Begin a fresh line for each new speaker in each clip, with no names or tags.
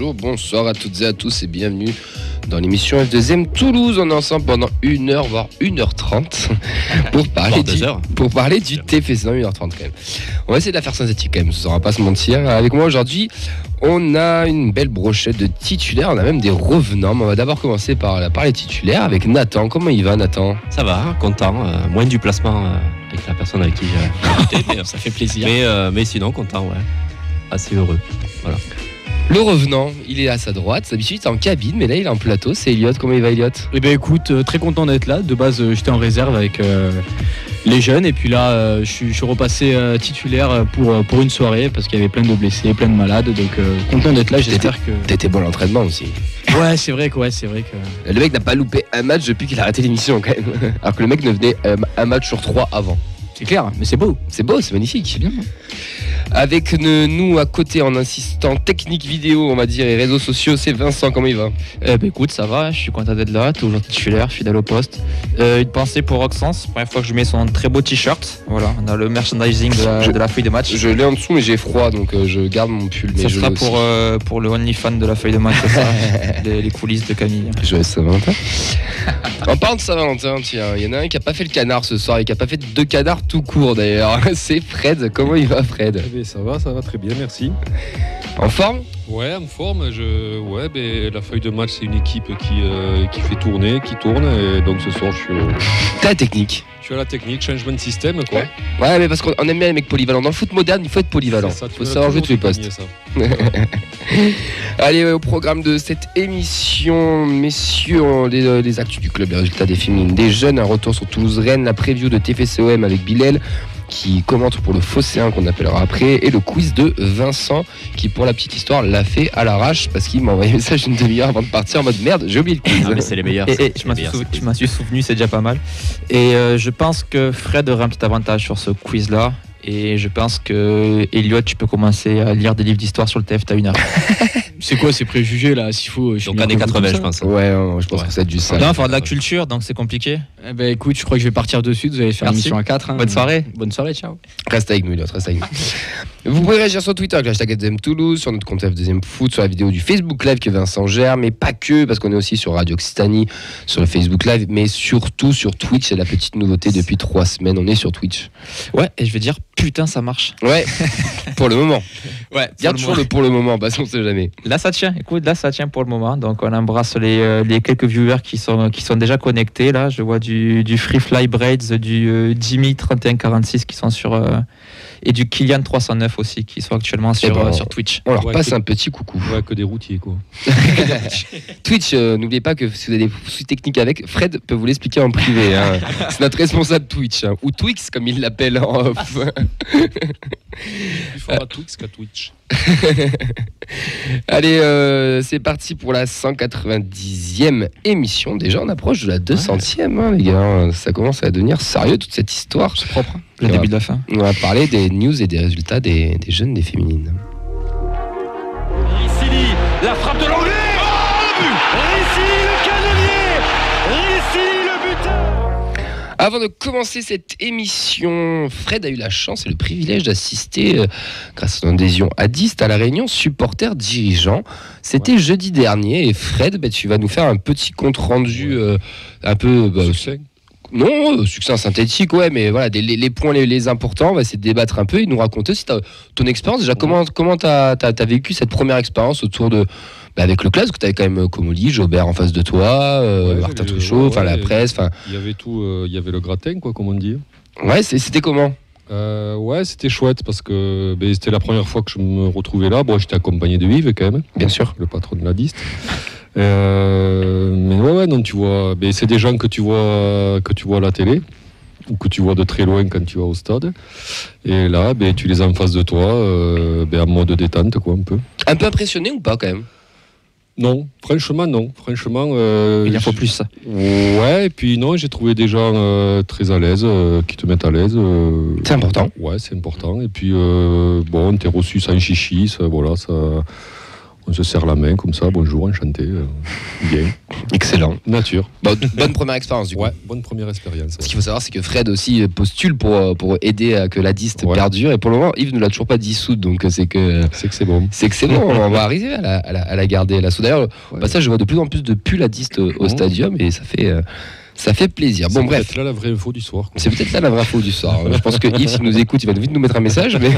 bonjour, bonsoir à toutes et à tous et bienvenue dans l'émission F2M Toulouse. On est ensemble pendant 1h, voire 1h30 pour parler du TFC. Non, 1h30 quand même. On va essayer de la faire synthétique quand même, ça ne va pas se mentir. Avec moi aujourd'hui, on a une belle brochette de titulaires, on a même des revenants. Mais on va d'abord commencer par les titulaires avec Nathan. Comment il va, Nathan ?
Ça va, content. Moins du placement avec la personne avec qui j'ai invité, mais ça fait plaisir. Mais sinon, content, ouais. Assez heureux. Voilà.
Le revenant, il est à sa droite. D'habitude, il est en cabine, mais là, il est en plateau. C'est Elliot. Comment il va, Elliot ?
Eh bien, écoute, très content d'être là. De base, j'étais en réserve avec les jeunes. Et puis là, je suis repassé titulaire pour une soirée parce qu'il y avait plein de blessés, plein de malades. Donc, content d'être là. J'espère que.
T'étais bon à l'entraînement aussi.
Ouais, c'est vrai que.
Le mec n'a pas loupé un match depuis qu'il a arrêté l'émission, quand même. Alors que le mec ne venait un match sur 3 avant.
C'est clair, mais c'est beau.
C'est beau, c'est magnifique.
C'est bien.
Avec nous à côté en assistant technique vidéo, on va dire, et réseaux sociaux, c'est Vincent. Comment il va ?
Écoute, ça va, je suis content d'être là, toujours titulaire, fidèle au poste. Une pensée pour Roxance, première fois que je mets son très beau t-shirt. Voilà, on a le merchandising de la feuille de match.
Je l'ai en dessous, mais j'ai froid, donc je garde mon pull. Mais
ça sera pour le OnlyFans de la feuille de match, c'est ça, les coulisses de Camille.
Joyeux Saint-Valentin. En parlant de Saint-Valentin, tiens, il y en a un qui n'a pas fait le canard ce soir et qui n'a pas fait 2 canards tout court d'ailleurs. C'est Fred. Comment il va, Fred ?
Ça va très bien, merci.
En forme ?
Ouais, en forme. La feuille de match, c'est une équipe qui fait tourner, qui tourne. Et donc ce soir, je suis
T'as la technique.
Je suis à la technique, changement de système, quoi.
Ouais, mais parce qu'on aime bien les mecs polyvalents. Dans le foot moderne, il faut être polyvalent. Il faut savoir jouer tous les postes. Allez, au programme de cette émission, messieurs, les actus du club, les résultats des féminines, des jeunes, un retour sur Toulouse-Rennes, la preview de TFCOM avec Bilal, qui commente pour le Phocéen qu'on appellera après, et le quiz de Vincent qui, pour la petite histoire, l'a fait à l'arrache parce qu'il m'a envoyé un message une demi-heure avant de partir en mode merde, j'ai oublié le quiz.
Ah, mais c'est les meilleurs.
Je m'en suis souvenu, c'est déjà pas mal. Et je pense que Fred aura un petit avantage sur ce quiz-là. Et je pense que Elliot, tu peux commencer à lire des livres d'histoire sur le TF, t'as 1 heure.
C'est quoi ces préjugés là ? S'il faut.
Donc années 80, je pense.
Ouais, je pense que ça a dû ça.
Non, il faudra de la culture, donc c'est compliqué.
Eh ben écoute, je crois que je vais partir dessus. Vous allez faire l'émission à 4.
Bonne soirée.
Bonne soirée, ciao.
Reste avec nous, Elliot, reste avec nous. Vous pouvez réagir sur Twitter avec l'hashtag FDM Toulouse, sur notre compte F2M Foot, sur la vidéo du Facebook Live que Vincent gère, mais pas que, parce qu'on est aussi sur Radio Occitanie, sur le Facebook Live, mais surtout sur Twitch. C'est la petite nouveauté depuis 3 semaines. On est sur Twitch.
Ouais, et je vais dire, putain, ça marche.
Ouais, pour le moment.
Ouais,
garde toujours le pour le moment, parce qu'on sait jamais.
Là, ça tient. Écoute, là, ça tient pour le moment. Donc, on embrasse les quelques viewers qui sont déjà connectés. Là, je vois du Free Fly Braids, du Jimmy 3146 qui sont sur et du Kylian 309 aussi qui sont actuellement sur Twitch.
On leur passe un petit coucou.
Ouais, que des routiers, quoi.
Twitch, n'oubliez pas que si vous avez des soucis techniques avec, Fred peut vous l'expliquer en privé. Hein. C'est notre responsable Twitch, hein. Ou Twix comme il l'appelle en off.
Il faudra Twix qu'à Twitch.
Allez, c'est parti pour la 190e émission. Déjà, on approche de la 200e, hein, les gars. Ça commence à devenir sérieux toute cette histoire.
C'est propre. Le début de la fin.
On va parler des news et des résultats des jeunes, des féminines.
Ricili, la frappe de l'anglais. Oh, le but. Ricili, le canonnier. Ricili, le buteur.
Avant de commencer cette émission, Fred a eu la chance et le privilège d'assister, grâce à son adhésion à Dist, à la réunion supporters dirigeants. C'était jeudi dernier et Fred, tu vas nous faire un petit compte rendu un peu... Non, succès synthétique, ouais, mais voilà, les points les importants, on va essayer de débattre un peu et nous raconter aussi ton expérience. Déjà, comment t'as vécu cette première expérience autour de... avec le club, parce que tu avais quand même Comoli, Jobert en face de toi, Martin Truchot, la presse.
Il y avait tout, il y avait le gratin, quoi, comme on dit.
Ouais, c'était comment ?
Ouais, c'était chouette parce que c'était la première fois que je me retrouvais là. Bon, j'étais accompagné de Yves quand même.
Bien sûr.
Le patron de la Dist. Mais ouais, non, tu vois, c'est des gens que tu vois à la télé ou que tu vois de très loin quand tu vas au stade. Et là, tu les as en face de toi, en mode détente, quoi, un peu.
Un peu impressionné ou pas quand même ?
Non, franchement, non. Franchement,
il en faut plus, ça.
Ouais, et puis non, j'ai trouvé des gens très à l'aise, qui te mettent à l'aise.
C'est important.
Ouais, c'est important. Et puis, on t'est reçu sans chichi, ça, voilà, ça... On se serre la main comme ça, bonjour, enchanté, bien.
Excellent.
Nature.
Bonne première expérience du coup.
Ouais, bonne première expérience.
Ce qu'il faut savoir, c'est que Fred aussi postule pour aider à que la diste perdure. Et pour le moment, Yves ne l'a toujours pas dissoute. Donc c'est que
c'est bon.
C'est que c'est bon, on va arriver à la garder. D'ailleurs, au passage, je vois de plus en plus de pulls à diste au stadium et ça fait plaisir. Bon, bref.
C'est peut-être là la vraie info du soir.
C'est peut-être là la vraie info du soir. Je pense que Yves, s'il nous écoute, il va vite nous mettre un message, mais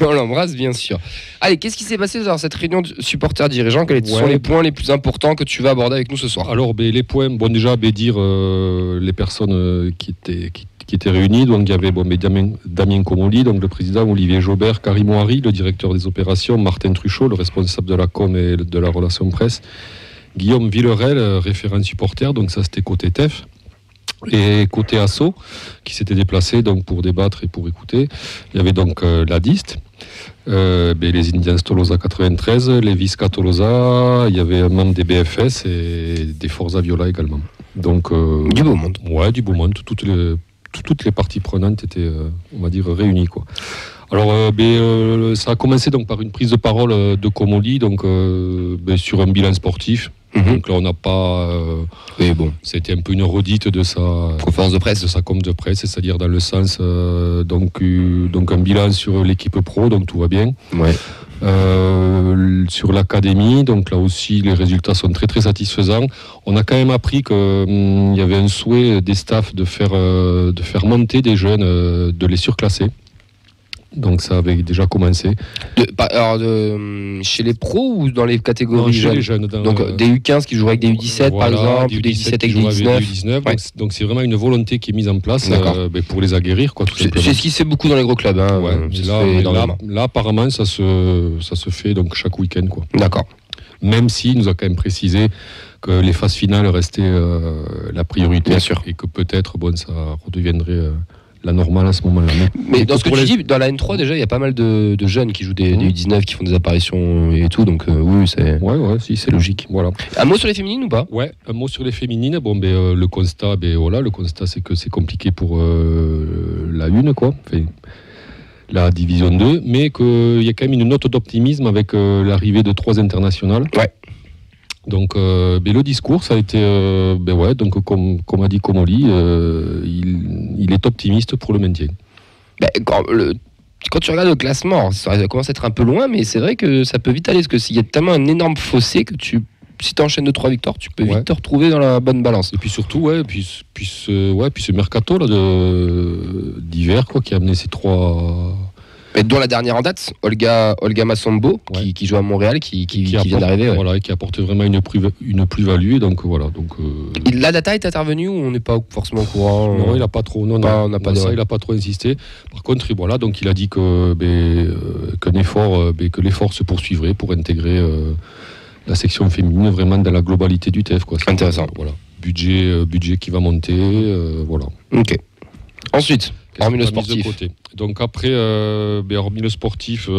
on l'embrasse bien sûr. Allez, qu'est-ce qui s'est passé dans cette réunion de supporters dirigeants? Quels sont les points les plus importants que tu vas aborder avec nous ce soir?
Alors, les points, déjà, dire les personnes qui étaient réunies. Donc, il y avait Damien Comolli, donc le président, Olivier Jobert, Karim Ouari, le directeur des opérations, Martin Truchot, le responsable de la com et de la relation presse, Guillaume Villerel, référent supporter, donc ça c'était côté TEF. Et côté ASSO, qui s'était déplacé donc, pour débattre et pour écouter, il y avait donc la DIST, les Indians Tolosa 93, les Visca Tolosa, il y avait un membre des BFS et des Forza Viola également. Donc,
du beau monde.
Ouais, du beau monde. Toutes les parties prenantes étaient, on va dire, réunies, quoi. Alors, ça a commencé donc par une prise de parole de Comolli, donc sur un bilan sportif. Donc là, on n'a pas. C'était un peu une redite de sa
conférence de presse,
de sa com de presse, c'est-à-dire dans le sens donc un bilan sur l'équipe pro, donc tout va bien.
Ouais.
Sur l'académie, donc là aussi les résultats sont très très satisfaisants. On a quand même appris qu'il y avait un souhait des staffs de faire monter des jeunes, de les surclasser. Donc ça avait déjà commencé.
Chez les pros ou dans les catégories
chez
jeunes,
les jeunes.
Donc des U15 qui joueraient avec des U17 par exemple, ou des U17 avec des U19.
Ouais. Donc c'est vraiment une volonté qui est mise en place pour les aguerrir, quoi.
C'est ce qui se fait beaucoup dans les gros clubs. Hein,
là, apparemment, ça se fait donc chaque week-end, quoi.
D'accord.
Même s'il nous a quand même précisé que les phases finales restaient la priorité.
Bien sûr.
Et que peut-être ça redeviendrait la normale à ce moment-là.
Mais dans ce que tu dis, dans la N3 déjà, il y a pas mal de jeunes qui jouent des U19, qui font des apparitions et tout, donc oui, c'est c'est logique.
Voilà.
Un mot sur les féminines ou pas?
Ouais, un mot sur les féminines. Bon, le constat, c'est que c'est compliqué pour la une, quoi. Enfin, la division 2, mais qu'il y a quand même une note d'optimisme avec l'arrivée de 3 internationales. Ouais. Donc, le discours, ça a été, donc comme a dit Comolli, il est optimiste pour le maintien.
Quand tu regardes le classement, ça commence à être un peu loin, mais c'est vrai que ça peut vite aller, parce que s'il y a tellement un énorme fossé que si tu enchaînes 2-3 victoires, tu peux vite te retrouver dans la bonne balance.
Et puis surtout, puis ce mercato là, d'hiver, quoi, qui a amené ces 3...
Et dont la dernière en date, Olga Massombo, qui joue à Montréal, qui vient d'arriver.
Voilà, et qui apporte vraiment une plus-value. Donc voilà.
La data est intervenue ou on n'est pas forcément au courant?
Non, il n'a pas trop. Il n'a pas trop insisté. Par contre, il a dit que l'effort se poursuivrait pour intégrer la section féminine vraiment dans la globalité du TEF, quoi.
Intéressant.
Voilà. Budget qui va monter. Voilà.
Ok. Ensuite. Hormis le sportif.
Donc après, hormis le sportif,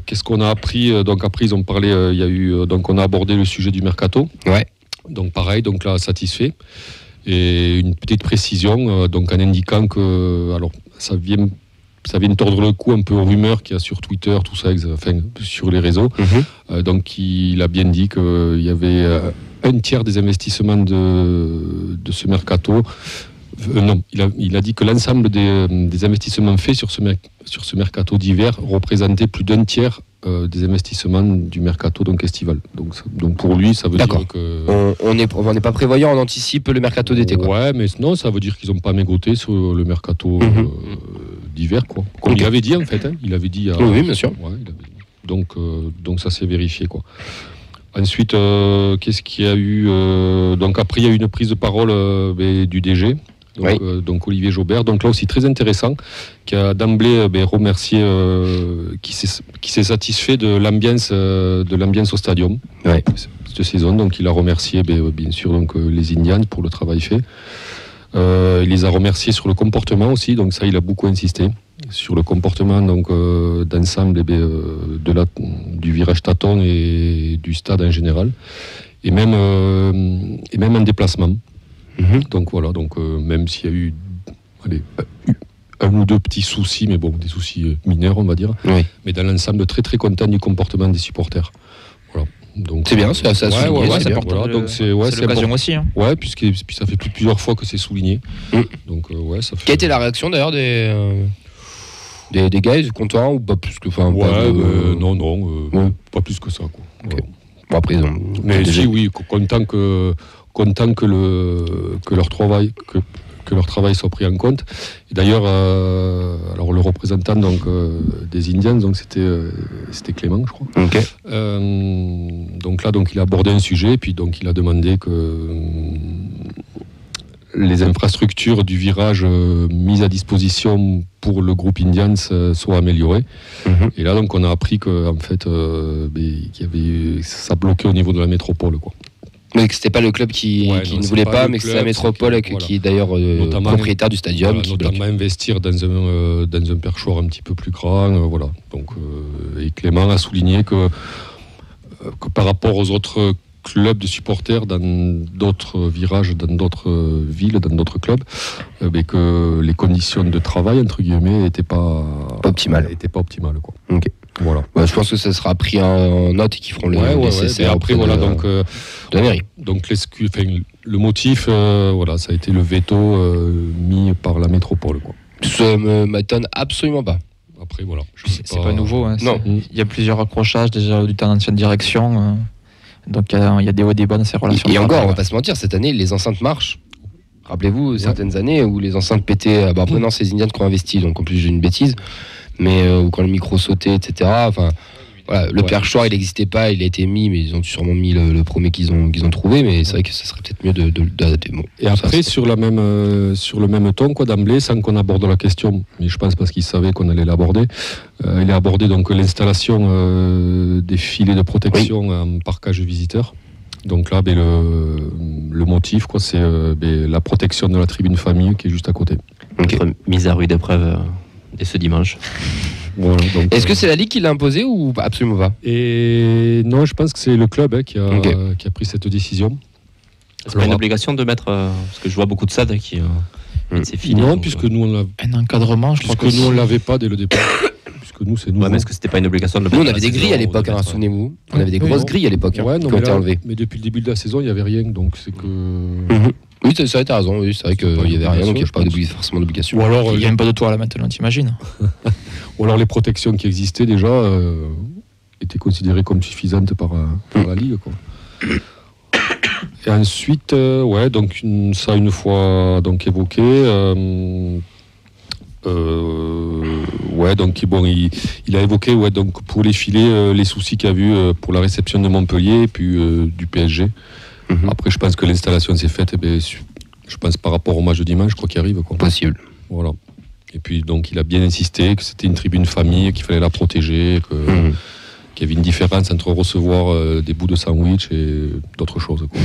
qu'est-ce qu'on a appris? Donc après, ils ont parlé, on a abordé le sujet du mercato.
Ouais.
Donc pareil, donc là, satisfait. Et une petite précision, donc en indiquant que, alors ça vient tordre le cou un peu aux rumeurs qu'il y a sur Twitter, tout ça, sur les réseaux. Donc il a bien dit qu'il y avait un tiers des investissements de ce mercato. Non, il a dit que l'ensemble des investissements faits sur ce mercato d'hiver représentait plus d'un tiers des investissements du mercato donc estival. Donc pour lui, ça veut dire que...
On n'est pas prévoyant, on anticipe le mercato d'été, quoi.
Ouais, mais non, ça veut dire qu'ils n'ont pas mégoté sur le mercato d'hiver, quoi. Comme il avait dit, en fait. Il avait dit...
oui, bien sûr.
Ouais, donc ça s'est vérifié, quoi. Ensuite, qu'est-ce qu'il y a eu donc après, il y a eu une prise de parole du DG. Donc Olivier Jobert, donc là aussi très intéressant, qui a d'emblée remercié, qui s'est satisfait de l'ambiance au stadium cette saison. Donc il a remercié bien sûr donc les Indians pour le travail fait. Il les a remerciés sur le comportement aussi, donc ça il a beaucoup insisté sur le comportement donc d'ensemble du virage tâton et du stade en général, et même en déplacement. Donc voilà, même s'il y a eu un ou deux petits soucis, mais bon, des soucis mineurs, on va dire.
Oui.
Mais dans l'ensemble, très très content du comportement des supporters. Voilà. Donc,
C'est bien, ça a souligné, c'est bien.
Voilà, donc c'est
l'occasion
important.
aussi. Hein.
Ouais, puis ça fait plusieurs fois que c'est souligné. Donc ça fait.
Quelle était la réaction d'ailleurs des guys contents ou pas plus que
non, pas plus que ça. Quoi.
Okay. Bon, après, ils ont.
Mais si, oui, content que leur travail soit pris en compte. Et d'ailleurs, alors le représentant des Indians, donc c'était Clément, je crois.
Okay.
Donc il a abordé un sujet, puis donc il a demandé que les infrastructures du virage mises à disposition pour le groupe Indians soient améliorées. Et là, donc on a appris que en fait, ça bloquait au niveau de la métropole, quoi.
Mais que c'était pas le club qui ne voulait pas, mais que c'est la métropole qui est d'ailleurs propriétaire du stadium. Qui
notamment investir dans un perchoir un petit peu plus grand. Voilà. Donc, et Clément a souligné que par rapport aux autres clubs de supporters dans d'autres virages, dans d'autres villes, dans d'autres clubs, que les conditions de travail, entre guillemets, n'étaient pas optimales. Quoi.
Okay.
Voilà.
Je pense que ça sera pris en note et qu'ils feront le nécessaire
après,
de la mairie.
Donc le motif, ça a été le veto mis par la métropole. Quoi.
Ça ne m'étonne absolument pas.
Après, voilà.
C'est pas nouveau. Hein,
non.
Il y a plusieurs accrochages déjà du temps d'ancienne direction. Donc il y a des hauts et des bas dans ces relations.
Et encore, on va pas se mentir, cette année, les enceintes marchent. Rappelez-vous, certaines années où les enceintes pétaient. Après, non, c'est les Indians qui ont investi, donc en plus, j'ai une bêtise. Mais quand le micro sautait, etc. Enfin, voilà, le perchoir, il n'existait pas, il a été mis, mais ils ont sûrement mis le premier qu'ils ont trouvé. Mais c'est vrai que ça serait peut-être mieux d'adapter.
Et après, sur le même ton, quoi, d'emblée, sans qu'on aborde la question, mais je pense parce qu'ils savaient qu'on allait l'aborder, il a abordé donc l'installation des filets de protection en parcage visiteur. Donc là, le motif, quoi, c'est la protection de la tribune famille qui est juste à côté.
Okay. Mise à rude épreuve dès ce dimanche.
Voilà, donc,
est-ce que c'est la Ligue qui l'a imposé ou absolument pas?
Et non, je pense que c'est le club qui a pris cette décision.
C'est pas une obligation de mettre, parce que je vois beaucoup de SAD qui c'est fini.
Non, puisque nous on l'a.
Un encadrement, je crois que
nous on l'avait pas dès le départ. Puisque nous c'est nous.
Ouais, mais est-ce que c'était pas une obligation de le mettre?
Nous on avait des grilles à l'époque, souvenez-vous. On avait des grosses grilles à l'époque qui ont été enlevées.
Mais depuis le début de la saison, il n'y avait rien, donc c'est que.
Oui, c'est vrai, t'as raison. Oui, c'est vrai qu'il n'y avait rien, donc il n'y a pas forcément d'obligation.
Ou alors,
il n'y a même pas de toit là maintenant, t'imagines?
Ou alors les protections qui existaient déjà étaient considérées comme suffisantes par la Ligue, quoi. Et ensuite, donc ça une fois donc évoqué, donc bon, il a évoqué donc pour les filets les soucis qu'il y a eu pour la réception de Montpellier et puis du PSG. Après, je pense que l'installation s'est faite. Je pense par rapport au match de dimanche, je crois qu'il arrive, quoi.
Possible.
Voilà. Et puis donc il a bien insisté que c'était une tribune famille, qu'il fallait la protéger, qu'il y avait une différence entre recevoir des bouts de sandwich et d'autres choses, quoi.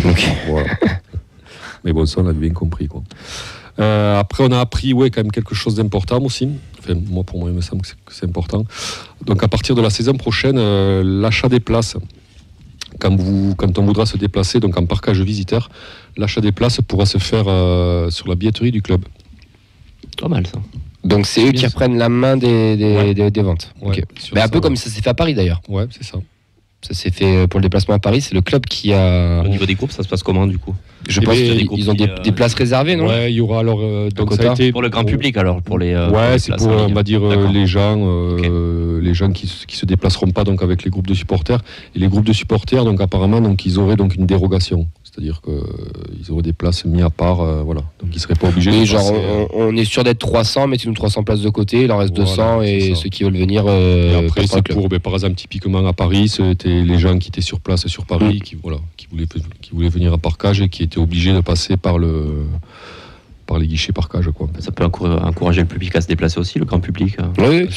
Voilà. Mais bon, ça on l'avait bien compris, quoi. Après on a appris quand même quelque chose d'important aussi. Enfin, pour moi il me semble que c'est important. Donc à partir de la saison prochaine, l'achat des places. Quand on voudra se déplacer donc en parcage visiteur, l'achat des places pourra se faire sur la billetterie du club.
Pas mal ça.
Donc c'est eux qui reprennent la main des ventes.
Ouais,
okay. Mais un peu comme ça s'est fait à Paris d'ailleurs.
Ouais, c'est ça.
Ça s'est fait pour le déplacement à Paris, c'est le club qui a...
Au niveau des groupes, ça se passe comment du coup?
Je pense qu'ils ont des places réservées, non?
Ouais, il y aura alors... donc ça a été
pour le grand public alors, pour les...
c'est pour, on va dire, les gens qui se déplaceront pas donc, avec les groupes de supporters. Et les groupes de supporters, donc apparemment, donc, ils auraient donc une dérogation. C'est-à-dire qu'ils auraient des places mises à part, voilà. Donc ils ne seraient pas obligés de
genre, on est sûr d'être 300, mettez-nous 300 places de côté, il en reste 200, et ceux qui veulent venir...
et après, c'est pour, par exemple, typiquement à Paris, c'était les gens qui étaient sur place sur Paris, qui voulaient venir à parcage et qui étaient obligés de passer par les guichets parcage, quoi.
Ça peut encourager le public à se déplacer aussi, le grand public.
Oui,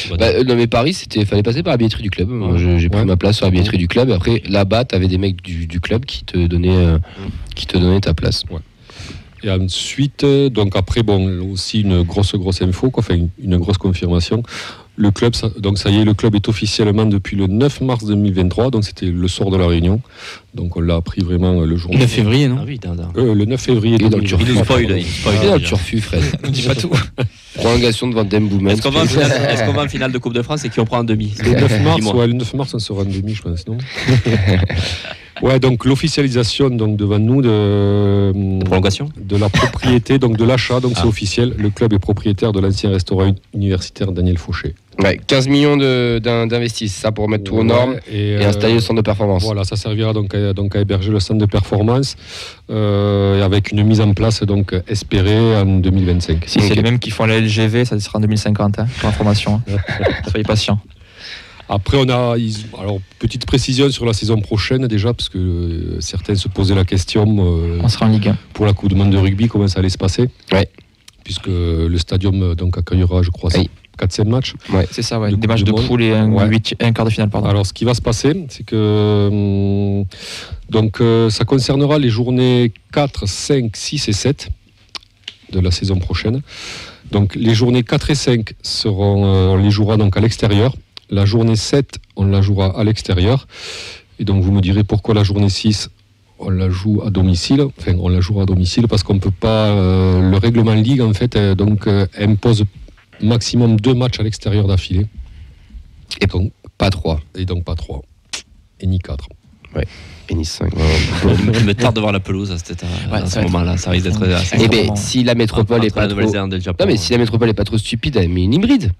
non mais Paris, fallait passer par la billetterie du club. Moi, j'ai pris ma place sur la billetterie du club. Après, là-bas, t'avais des mecs du club qui te donnaient ta place.
Ouais. Et ensuite, donc après, bon, aussi une grosse info, quoi, enfin une grosse confirmation. Le club, donc ça y est, le club est officiellement depuis le 9 mars 2023, donc c'était le soir de la réunion. Donc on l'a appris vraiment le jour.
9 février, non?
Le 9 février.
Il est dans le turfu.
Il spoil.
Il est dans le turfu, Fred.
On dit pas tout.
Prolongation de Van Den Boomen.
Est-ce qu'on va en finale de Coupe de France et qui on prend en demi?
Le 9 mars, le 9 mars, on sera en demi, je pense, non? Ouais, donc l'officialisation donc devant nous de
prolongation
de la propriété, donc de l'achat, donc c'est officiel. Le club est propriétaire de l'ancien restaurant universitaire Daniel Fauché.
Ouais, 15 millions d'investis, ça pour mettre tout aux normes et installer le centre de performance.
Voilà, ça servira donc à héberger le centre de performance avec une mise en place donc espérée en 2025.
Si c'est les mêmes qui font la LGV, ça sera en 2050, pour information. Soyez patients.
Après, alors, petite précision sur la saison prochaine déjà, parce que certains se posaient la question.
On sera en Ligue 1.
Pour la Coupe du Monde de rugby, comment ça allait se passer?
Ouais.
Puisque le stadium donc, accueillera, je crois, 4-5 matchs.
Ouais, c'est ça, ouais. Des matchs de poule et un quart de finale, pardon.
Alors, ce qui va se passer, c'est que ça concernera les journées 4, 5, 6 et 7 de la saison prochaine. Donc, les journées 4 et 5 on les jouera donc à l'extérieur. La journée 7, on la jouera à l'extérieur. Et donc, vous me direz pourquoi la journée 6, on la joue à domicile. Enfin, on la jouera à domicile parce qu'on ne peut pas... le règlement Ligue, en fait, impose maximum 2 matchs à l'extérieur d'affilée.
Et donc, pas 3.
Et donc, pas 3. Et ni 4.
Ouais. Et ni 5.
Je me tarde de voir la pelouse à ce moment-là. Ça risque d'être assez...
Eh bien, si la métropole n'est pas trop...
Non,
mais si la métropole n'est pas trop stupide, elle met une hybride.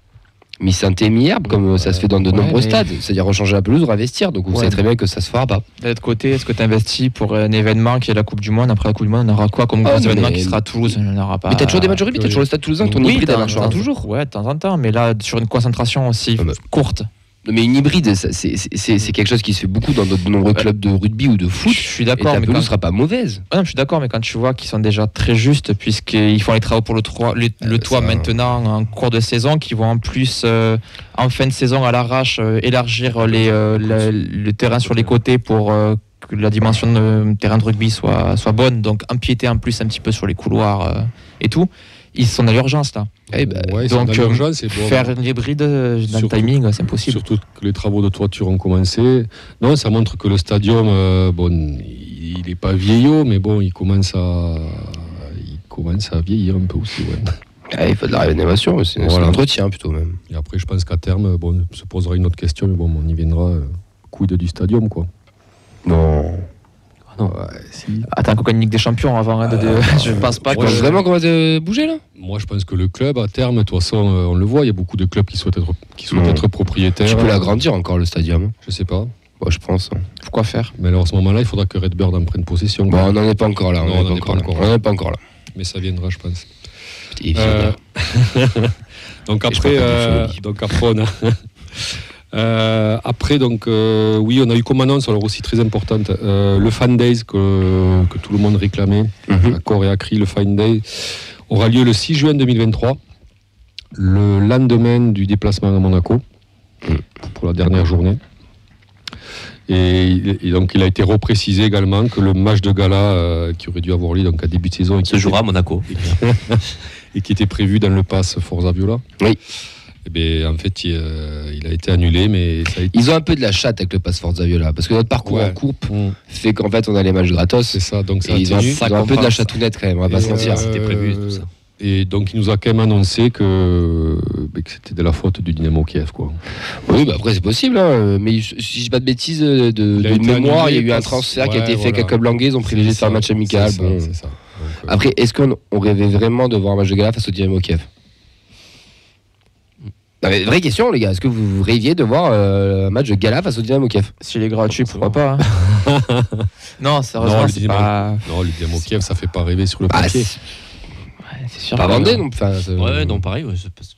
Mi-synthé, mi-herbe, comme ça se fait dans de nombreux stades. C'est-à-dire rechanger la pelouse ou investir. Donc vous savez très bien que ça se fera pas.
De l'autre côté, est-ce que tu investis pour un événement qui est la Coupe du Monde? Après la Coupe du Monde, on aura quoi comme gros événement qui sera à Toulouse? On n'aura pas.
Mais t'as toujours des matchs de rugby, t'as toujours le stade toulousain, ton hybride, elle marchera toujours.
Ouais, de temps en temps, mais là, sur une concentration aussi courte.
Mais une hybride, c'est quelque chose qui se fait beaucoup dans de nombreux clubs de rugby ou de foot.
Je suis d'accord,
mais la pelouse sera pas mauvaise.
Non, je suis d'accord, mais quand tu vois qu'ils sont déjà très justes, puisqu'ils font les travaux pour le toit maintenant en cours de saison, qu'ils vont en plus en fin de saison à l'arrache élargir le terrain sur les côtés pour que la dimension de terrain de rugby soit bonne, donc empiéter en plus un petit peu sur les couloirs et tout. Ils sont dans l'urgence là. Donc faire une hybride dans le timing, c'est impossible.
Surtout que les travaux de toiture ont commencé. Non, ça montre que le stadium, il n'est pas vieillot, mais bon, il commence à vieillir un peu aussi. Ouais.
Il faut de la rénovation, c'est l'entretien plutôt même.
Et après, je pense qu'à terme, se posera une autre question, mais bon, on y viendra. Quid du stadium, quoi.
Non.
Non. Ouais, si. Attends qu'on gagne une Ligue des Champions avant. Je pense pas que.
Vraiment qu'on va bouger là?
Moi, je pense que le club, à terme, de toute façon, on le voit, il y a beaucoup de clubs qui souhaitent être propriétaires.
Tu peux l'agrandir encore le stadium?
Je sais pas.
Ouais, je pense.
Pourquoi faire?
Mais alors à ce moment-là, il faudra que Redbird en prenne possession.
Bon, on n'en est pas encore là.
On n'en est pas encore
là.
Mais ça viendra, je pense. Donc après, on a. Après, oui, on a eu comme annonce, alors aussi très importante, le Fan Days que tout le monde réclamait, à corps et à cri. Le Fan Day aura lieu le 6 juin 2023, le lendemain du déplacement à Monaco, pour la dernière journée. Et donc, il a été reprécisé également que le match de gala qui aurait dû avoir lieu donc, à début de saison
se jouera à Monaco
et qui était prévu dans le pass Forza Viola.
Oui.
Eh bien, en fait, il a été annulé, mais ça a été...
Ils ont un peu de la chatte avec le pass Forza Viola, parce que notre parcours en coupe fait qu'en fait, on a les matchs gratos.
C'est ça, donc ça
ils ont un peu de la chatounette quand même, on va pas se mentir.
C'était prévu, tout ça.
Et donc, il nous a quand même annoncé que c'était de la faute du Dynamo Kiev, quoi.
Oui, après, c'est possible, hein. Mais si je dis pas de bêtises, de mémoire, il y a eu un transfert qui a été fait avec Club Languet, ils ont privilégié de faire un match amical.
C'est ça. Donc,
après, est-ce qu'on rêvait vraiment de voir un match de gala face au Dynamo Kiev? Non, mais vraie question, les gars, est-ce que vous rêviez de voir un match de gala face au Dynamo Kiev?
S'il est gratuit, pourquoi pas, hein. Non, sérieusement, c'est pas...
Non, le Dynamo Kiev, ça fait pas rêver sur le papier.
C'est sûr.
Pas Vendée, non?
Ouais, non, pareil.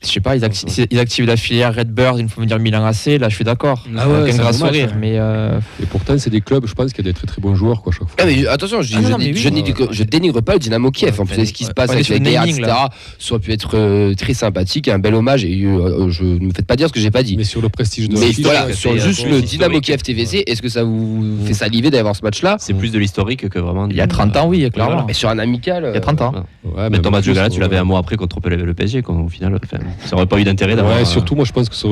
Je sais pas, ils activent la filière Redbird, il faut me dire Milan AC, là je suis d'accord.
Ah ouais,
avec un grand sourire, mais.
Et pourtant, c'est des clubs, je pense qu'il y a des très très bons joueurs, quoi, chaque fois.
Ah, mais attention, je dénigre pas le Dynamo Kiev. En plus, ce qui se passe avec les guerres, etc., ça aurait pu être très sympathique, un bel hommage. Et je ne me faites pas dire ce que j'ai pas dit.
Mais sur le prestige de
mais voilà, sur juste le Dynamo Kiev TVC, est-ce que ça vous fait saliver d'avoir ce match-là?
C'est plus de l'historique que vraiment.
Il y a 30 ans, oui, clairement.
Mais sur un amical.
Il y a 30 ans.
Ouais, mais ton match de gala, tu l'avais un mois après contre le PSG, au final. Ça aurait pas eu d'intérêt d'avoir.
Ouais, surtout, moi, je pense que ça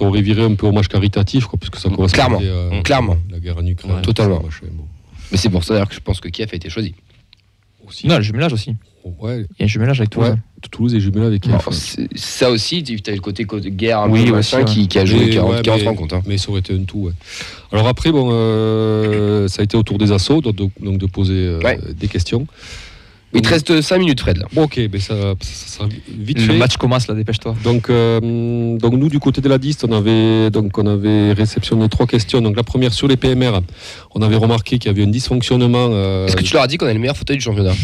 aurait viré un peu au match caritatif, quoi, puisque ça correspond
clairement.
La guerre en Ukraine.
Totalement. Mais c'est pour ça d'ailleurs que je pense que Kiev a été choisi.
Non, le jumelage aussi.
Ouais.
Il y a un jumelage avec toi.
Ouais, Toulouse est jumelé avec
Bon,
KF.
ça aussi, tu as le côté guerre un
Oui,
peu
aussi,
machin qui a joué, qui rentre en compte. Hein.
Mais ça aurait été un tout. Ouais. Alors après, ça a été au tour des assos, donc de poser des questions.
Il te reste 5 minutes, Fred. Là.
Bon, ok, mais ça sera vite fait.
Le match commence là, dépêche-toi.
Donc nous, du côté de la DIST, on avait réceptionné 3 questions. Donc la première sur les PMR, on avait remarqué qu'il y avait un dysfonctionnement.
Est-ce que tu leur as dit qu'on a le meilleur fauteuil du championnat?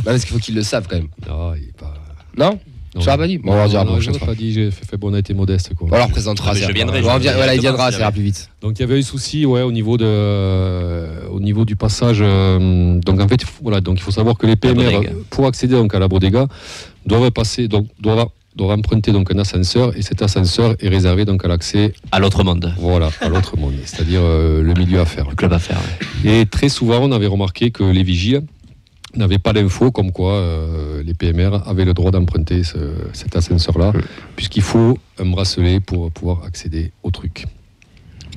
Parce qu'il faut qu'ils le savent quand même.
Non, il est pas...
Non. Tu l'as pas dit? Bon, on va dire
non, je n'ai pas dit, j'ai fait bon, on a été modeste. Quoi.
On leur présentera.
Je viendrai.
Voilà, il viendra, ça ira plus vite.
Donc il y avait un souci au niveau du passage. Donc en fait, voilà, donc il faut savoir que les PMR, pour accéder donc à la Bodega, doivent emprunter donc un ascenseur, et cet ascenseur est réservé donc à l'accès
à l'autre monde.
Voilà, à l'autre monde, c'est-à-dire le milieu à faire.
Le club à faire. Ouais.
Et très souvent, on avait remarqué que les vigiles n'avaient pas l'info comme quoi les PMR avaient le droit d'emprunter cet ascenseur-là, puisqu'il faut un bracelet pour pouvoir accéder au truc.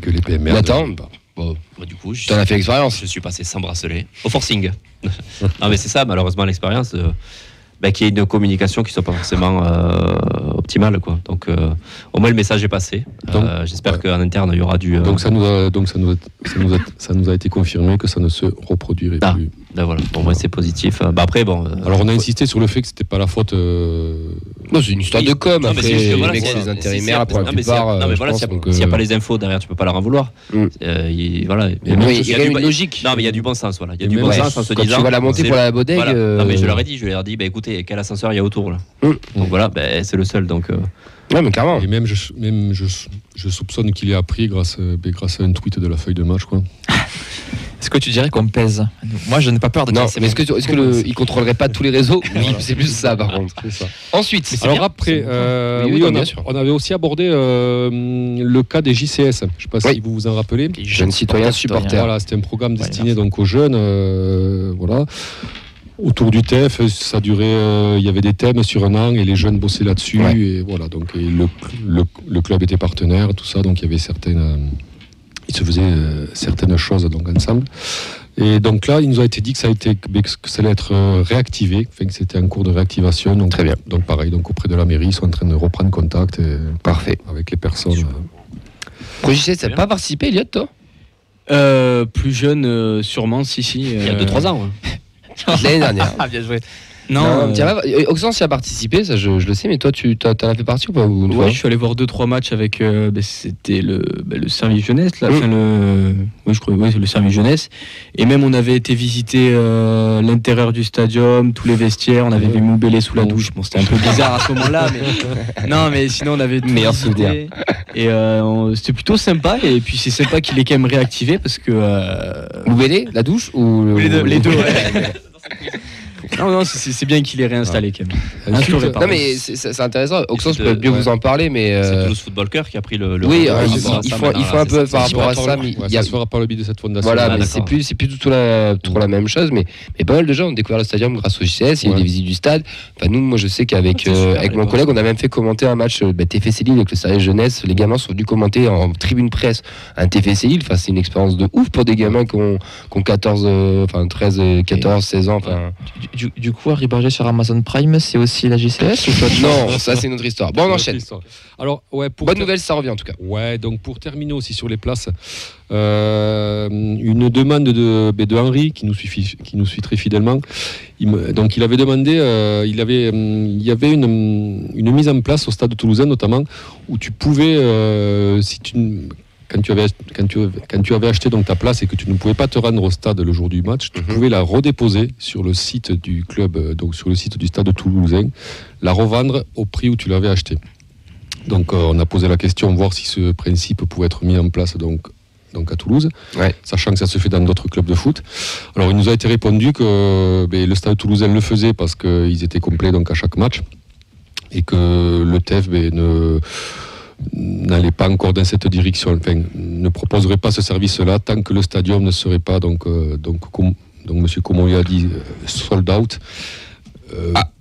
Que les PMR...
Attends,
du coup,
t'en as fait l'expérience.
Je suis passé sans bracelet, au forcing. Non mais c'est ça, malheureusement, l'expérience, qu'il y ait une communication qui soit pas forcément optimale, quoi. Donc au moins le message est passé. J'espère qu'en interne il y aura du...
Donc ça nous a été confirmé que ça ne se reproduirait plus.
Ben voilà, pour moi c'est positif. Après
alors on a insisté sur le fait que c'était pas la faute.
Non, c'est une histoire de com.
Non,
après, les mecs, c'est des intérimaires pour la plupart.
Non mais voilà, s'il n'y a pas les infos derrière, tu peux pas leur en vouloir. Voilà.
Il y a une logique.
Non mais il y a du bon sens, voilà. Il y a du bon sens en se disant.
Quand tu vas la monter pour la bodega.
Voilà. Non mais je leur ai dit, écoutez, quel ascenseur il y a autour là. Donc voilà, c'est le seul. Donc.
Ouais, mais carrément.
Et même je soupçonne qu'il ait appris grâce à un tweet de la feuille de match, quoi.
Est-ce que tu dirais qu'on pèse? Moi, je n'ai pas peur de dire.
Non, mais est-ce que il contrôlerait pas tous les réseaux? Oui, c'est plus ça, par contre.
C'est ça.
Ensuite,
alors après, on avait aussi abordé le cas des JCS. Je ne sais pas si vous vous en rappelez.
Jeunes citoyens supporters.
Voilà, c'était un programme destiné donc aux jeunes. Voilà. Autour du TEF, ça durait. Il y avait des thèmes sur un an et les jeunes bossaient là-dessus. Ouais. Et voilà, donc le club était partenaire, tout ça. Donc il y avait il se faisait certaines choses donc ensemble. Et donc là, il nous a été dit que ça allait être réactivé, que c'était en cours de réactivation. Donc,
très bien.
Donc pareil, donc auprès de la mairie, ils sont en train de reprendre contact.
Parfait.
Avec les personnes.
Projet, tu n'as pas participé, Elliot, toi?
Plus jeune, sûrement, si. Il
y a 2-3 ans.
L'année dernière.
Bien joué.
Non, Auxence y a participé, ça je le sais, mais toi tu t'en as fait partie ou pas?
Ouais, je suis allé voir 2-3 matchs avec c'était le service jeunesse là, je crois c'est le service jeunesse, et même on avait été visiter l'intérieur du stadium, tous les vestiaires, on avait vu Moubélé sous la douche. Bon, c'était un peu bizarre à ce moment-là, mais non, mais sinon on avait
meilleur souvenir.
Et c'était plutôt sympa, et puis c'est sympa qu'il ait quand même réactivé parce que
Moubélé, la douche ou
les deux ouais. Non, c'est bien qu'il ait réinstallé quand même.
Non mais c'est intéressant. Auxence peut mieux vous en parler, mais
c'est Toulouse Football Club qui a pris le.
Oui, il faut un peu par rapport à ça.
Ça se fera par le biais de cette fondation.
Voilà, mais c'est plus du tout trop la même chose. Mais pas mal de gens ont découvert le stadium grâce au JCS. Il y a eu des visites du stade. Enfin nous, moi je sais qu'avec mon collègue, on a même fait commenter un match TFC Lille avec le service jeunesse. Les gamins sont venus commenter en tribune presse un TFC Lille. Enfin c'est une expérience de ouf pour des gamins qui ont 13, 14, 16 ans.
Du coup, Harry Barger sur Amazon Prime, c'est aussi la JCS ou pas?
Non, ça c'est une autre histoire. Bon, on enchaîne.
Alors,
bonne nouvelle, ça revient en tout cas.
Ouais, donc pour terminer aussi sur les places, une demande de Henri qui nous suit très fidèlement. Donc il avait demandé, il y avait une mise en place au stade toulousain notamment où tu pouvais, quand tu avais acheté donc ta place et que tu ne pouvais pas te rendre au stade le jour du match, tu pouvais la redéposer sur le site du club, donc sur le site du stade toulousain, la revendre au prix où tu l'avais acheté. Donc on a posé la question, voir si ce principe pouvait être mis en place donc à Toulouse, sachant que ça se fait dans d'autres clubs de foot. Alors il nous a été répondu que le stade toulousain le faisait parce qu'ils étaient complets donc à chaque match et que le TEF n'allait pas encore dans cette direction, enfin, ne proposerait pas ce service-là tant que le stadium ne serait pas donc Monsieur Comolli a dit sold out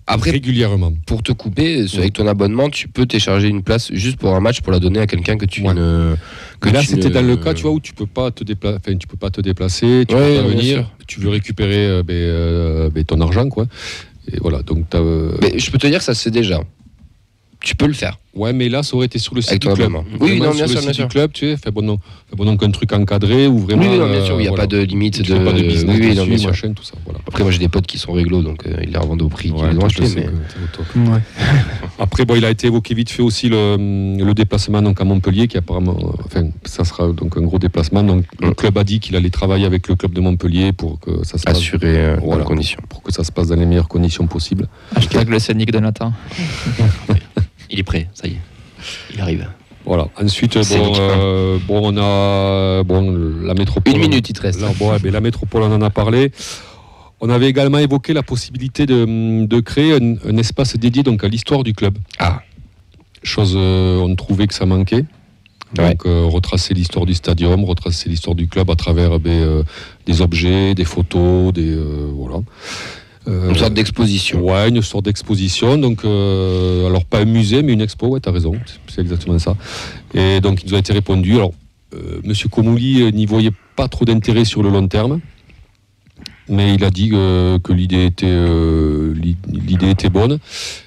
après,
régulièrement.
Pour te couper, avec ton abonnement, tu peux télécharger une place juste pour un match pour la donner à quelqu'un que tu ne.
Que là, c'était dans le cas, tu vois, où tu peux pas te déplacer, tu peux pas venir, tu veux récupérer ton argent, quoi. Et voilà, donc
Mais je peux te dire que ça se fait déjà. Tu peux le faire.
Ouais, mais là, ça aurait été sur le site du
Avec
club.
toi-même. Oui,
Vraiment
non, bien
sur
sûr,
le
bien
site
sûr.
du club, tu sais, donc un truc encadré ou vraiment.
Oui, non, bien sûr, il n'y a pas de limite
tu
de.
fais pas de business
oui, non,
dessus,
bien sûr.
machin, tout ça. Voilà.
Après, moi, j'ai des potes qui sont réglo, donc ils les revendent au prix qu'ils
Ouais,
les ont
toi,
achetés.
je sais
Mais...
que t'es au top.
Ouais.
Après, bon, il a été évoqué vite fait aussi le déplacement donc à Montpellier, qui apparemment, enfin, ça sera donc un gros déplacement. Donc, le club a dit qu'il allait travailler avec le club de Montpellier pour que ça se passe.
Assurer
Voilà,
les conditions.
pour que ça se passe dans les meilleures conditions possibles.
Hashtag le scénic de Nathan.
Il est prêt, ça y est. Il arrive.
Voilà. Ensuite,
C'est
bon,
nickel.
on a la métropole.
Une minute, il te reste.
Là, bon, la métropole, on en a parlé. On avait également évoqué la possibilité de créer un espace dédié donc à l'histoire du club.
Ah.
Chose, on trouvait que ça manquait. Donc, retracer l'histoire du stadium, retracer l'histoire du club à travers des objets, des photos, voilà.
Une sorte d'exposition.
Ouais, une sorte d'exposition. Donc, alors pas un musée, mais une expo. Ouais, t'as raison. C'est exactement ça. Et donc, il nous a été répondu. Alors, Monsieur Komouli n'y voyait pas trop d'intérêt sur le long terme, mais il a dit que l'idée était bonne.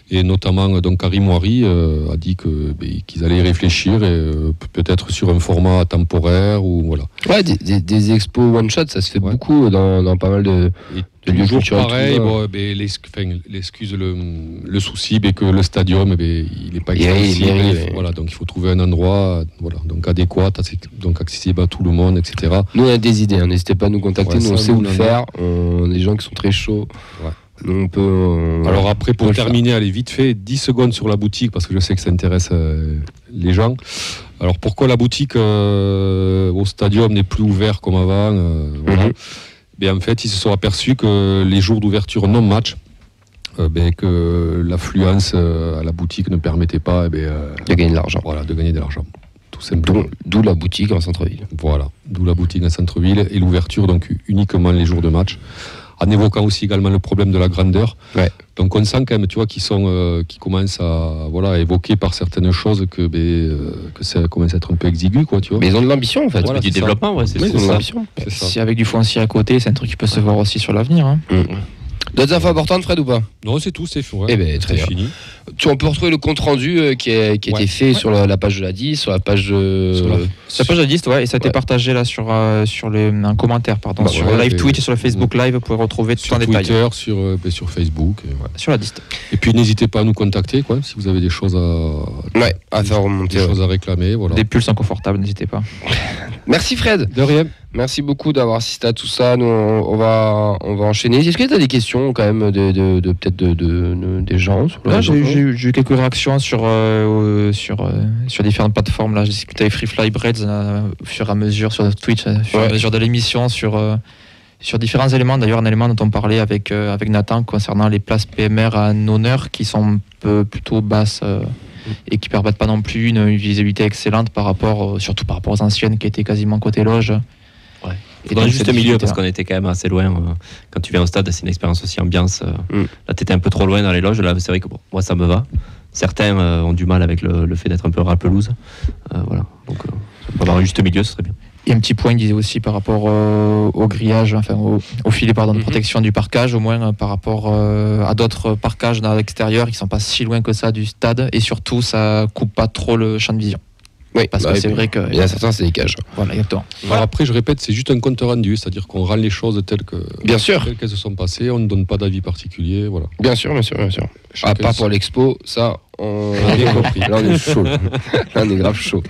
Et notamment, donc Karim Ouari a dit qu'ils allaient y réfléchir et peut-être sur un format temporaire ou voilà.
Ouais, des expos one shot, ça se fait beaucoup dans pas mal de lieux
Toujours
culturels.
pareil,
tout ça.
bon, l'excuse, le souci, que le stadium, il n'est pas
Il
accessible.
mérite,
Voilà, donc il faut trouver un endroit, voilà, donc adéquat, donc accessible à tout le monde, etc.
Nous, on a des idées, hein, n'hésitez pas à nous contacter,
Ouais,
nous on
ça,
sait où
nous,
le
on en a.
faire, on a des gens qui sont très chauds.
Ouais.
Nous, on peut.
Alors après,
on peut
pour
le
terminer, allez, vite fait, 10 secondes sur la boutique, parce que je sais que ça intéresse les gens. Alors pourquoi la boutique au stadium n'est plus ouverte comme avant voilà. Ben, en fait, ils se sont aperçus que les jours d'ouverture non-match, que l'affluence à la boutique ne permettait pas
de gagner de l'argent.
voilà, de gagner de l'argent. Tout simplement.
D'où la boutique en centre-ville.
Voilà, d'où la boutique en centre-ville et l'ouverture donc uniquement les jours de match. En évoquant aussi également le problème de la grandeur.
Ouais.
Donc on sent quand même, tu vois, qui commencent à évoquer par certaines choses que ça commence à être un peu exigu, quoi, tu vois.
Mais ils ont de l'ambition en fait.
Voilà,
Du
c'est ça.
développement, ouais, c'est
Oui, ils ont de
ça.
l'ambition.
C'est ça.
Si avec du foncier à côté, c'est un truc qui peut se voir aussi sur l'avenir. Hein.
D'autres infos importantes, Fred, ou pas?
Non, c'est tout, c'est fini.
Eh ben, très bien.
fini.
On peut retrouver le compte rendu qui a été fait sur la page de la 10, sur la page
Sur la-
Ça page à 10, ouais, et ça a été
Ouais.
partagé là sur un commentaire, pardon,
Bah
sur
ouais,
le live
et-
Twitch et sur le Facebook Live, vous pouvez retrouver tout
Sur
en détail.
Twitter, sur Facebook. Et, voilà.
Sur la liste.
Et puis n'hésitez pas à nous contacter, quoi, si vous avez des choses
à faire remonter.
des choses à réclamer. Voilà.
Des pulls inconfortables, n'hésitez pas.
Merci Fred.
De rien.
Merci beaucoup d'avoir assisté à tout ça. Nous, on va enchaîner. Est-ce que tu as des questions quand même peut-être des gens sur
Là,
le-
j'ai eu quelques réactions sur différentes plateformes. Là, j'ai discuté avec Free Fly Breads au fur et à mesure sur Twitch, au fur et à
Ouais.
mesure de l'émission, sur différents éléments. D'ailleurs, un élément dont on parlait avec Nathan concernant les places PMR à honneur qui sont un peu plutôt basses et qui permettent pas non plus une visibilité excellente surtout par rapport aux anciennes qui étaient quasiment côté loge.
Ouais.
Et
Faudrait
donc,
juste
cette
milieu parce
difficulté-là.
qu'on était quand même assez loin. Quand tu viens au stade, c'est une expérience aussi ambiance.
Mm.
Là, tu étais un peu trop loin dans les loges. Là, c'est vrai que bon, moi, ça me va. Certains ont du mal avec le fait d'être un peu ras pelouse. Voilà. Donc, on peut avoir un juste milieu, ce serait bien.
Et un petit point, il disait aussi par rapport au grillage, enfin au filet de
Mhm.
protection du parcage, au moins par rapport à d'autres parcages dans l'extérieur qui sont pas si loin que ça du stade, et surtout ça coupe pas trop le champ de vision.
Oui,
Parce
bah,
que
et
c'est
puis,
vrai que
il y en a certains, c'est des cages.
voilà, exactement.
Alors après, je répète, c'est juste un compte rendu, c'est-à-dire qu'on rend les choses telles
Bien sûr,
qu'elles se sont passées, on ne donne pas d'avis particulier, voilà.
bien sûr.
Chacun
Pas
son-
pour l'expo, ça, on
On a bien compris.
Là, on est chaud. Là, on est grave chaud.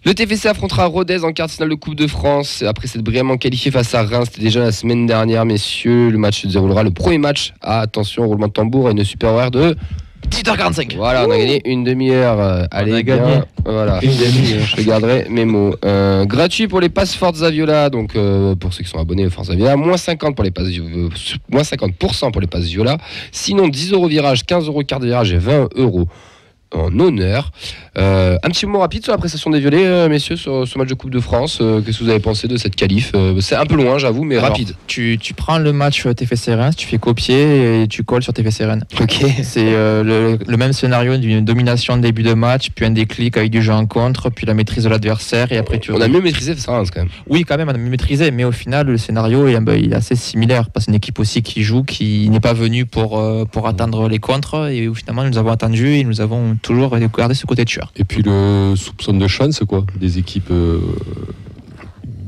Le TFC affrontera Rodez en quart de finale de Coupe de France. Après s'être brillamment qualifié face à Reims, c'était déjà la semaine dernière, messieurs. Le match se déroulera le premier match. Attention, roulement de tambour et une super horaire de
18h45.
Voilà, on a gagné une demi-heure. Allez,
a gagné.
bien. Voilà.
Une demi-heure.
Je garderai mes mots. Gratuit pour les passes Forza Viola. Donc, pour ceux qui sont abonnés à Forza Viola, moins 50 pour les passes, moins 50% pour les passes Viola. Sinon, 10 € virage, 15 € carte de virage et 20 € en honneur. Un petit mot rapide sur la prestation des Violets, messieurs, sur ce match de Coupe de France. Qu'est-ce que vous avez pensé de cette qualif? C'est un peu loin, j'avoue, mais
Alors,
rapide.
Tu prends le match TFC Rennes, tu fais copier et tu colles sur TFC Rennes.
Ok.
C'est le même scénario d'une domination de début de match, puis un déclic avec du jeu en contre, puis la maîtrise de l'adversaire et après tu...
On a mieux maîtrisé ça quand même.
Oui, quand même, on a mieux maîtrisé, mais au final, le scénario il est assez similaire parce que c'est une équipe aussi qui joue, qui n'est pas venue pour atteindre les contres et où finalement nous avons attendu et nous avons toujours gardé ce côté tueur.
Et puis le soupçon de chance, quoi, des équipes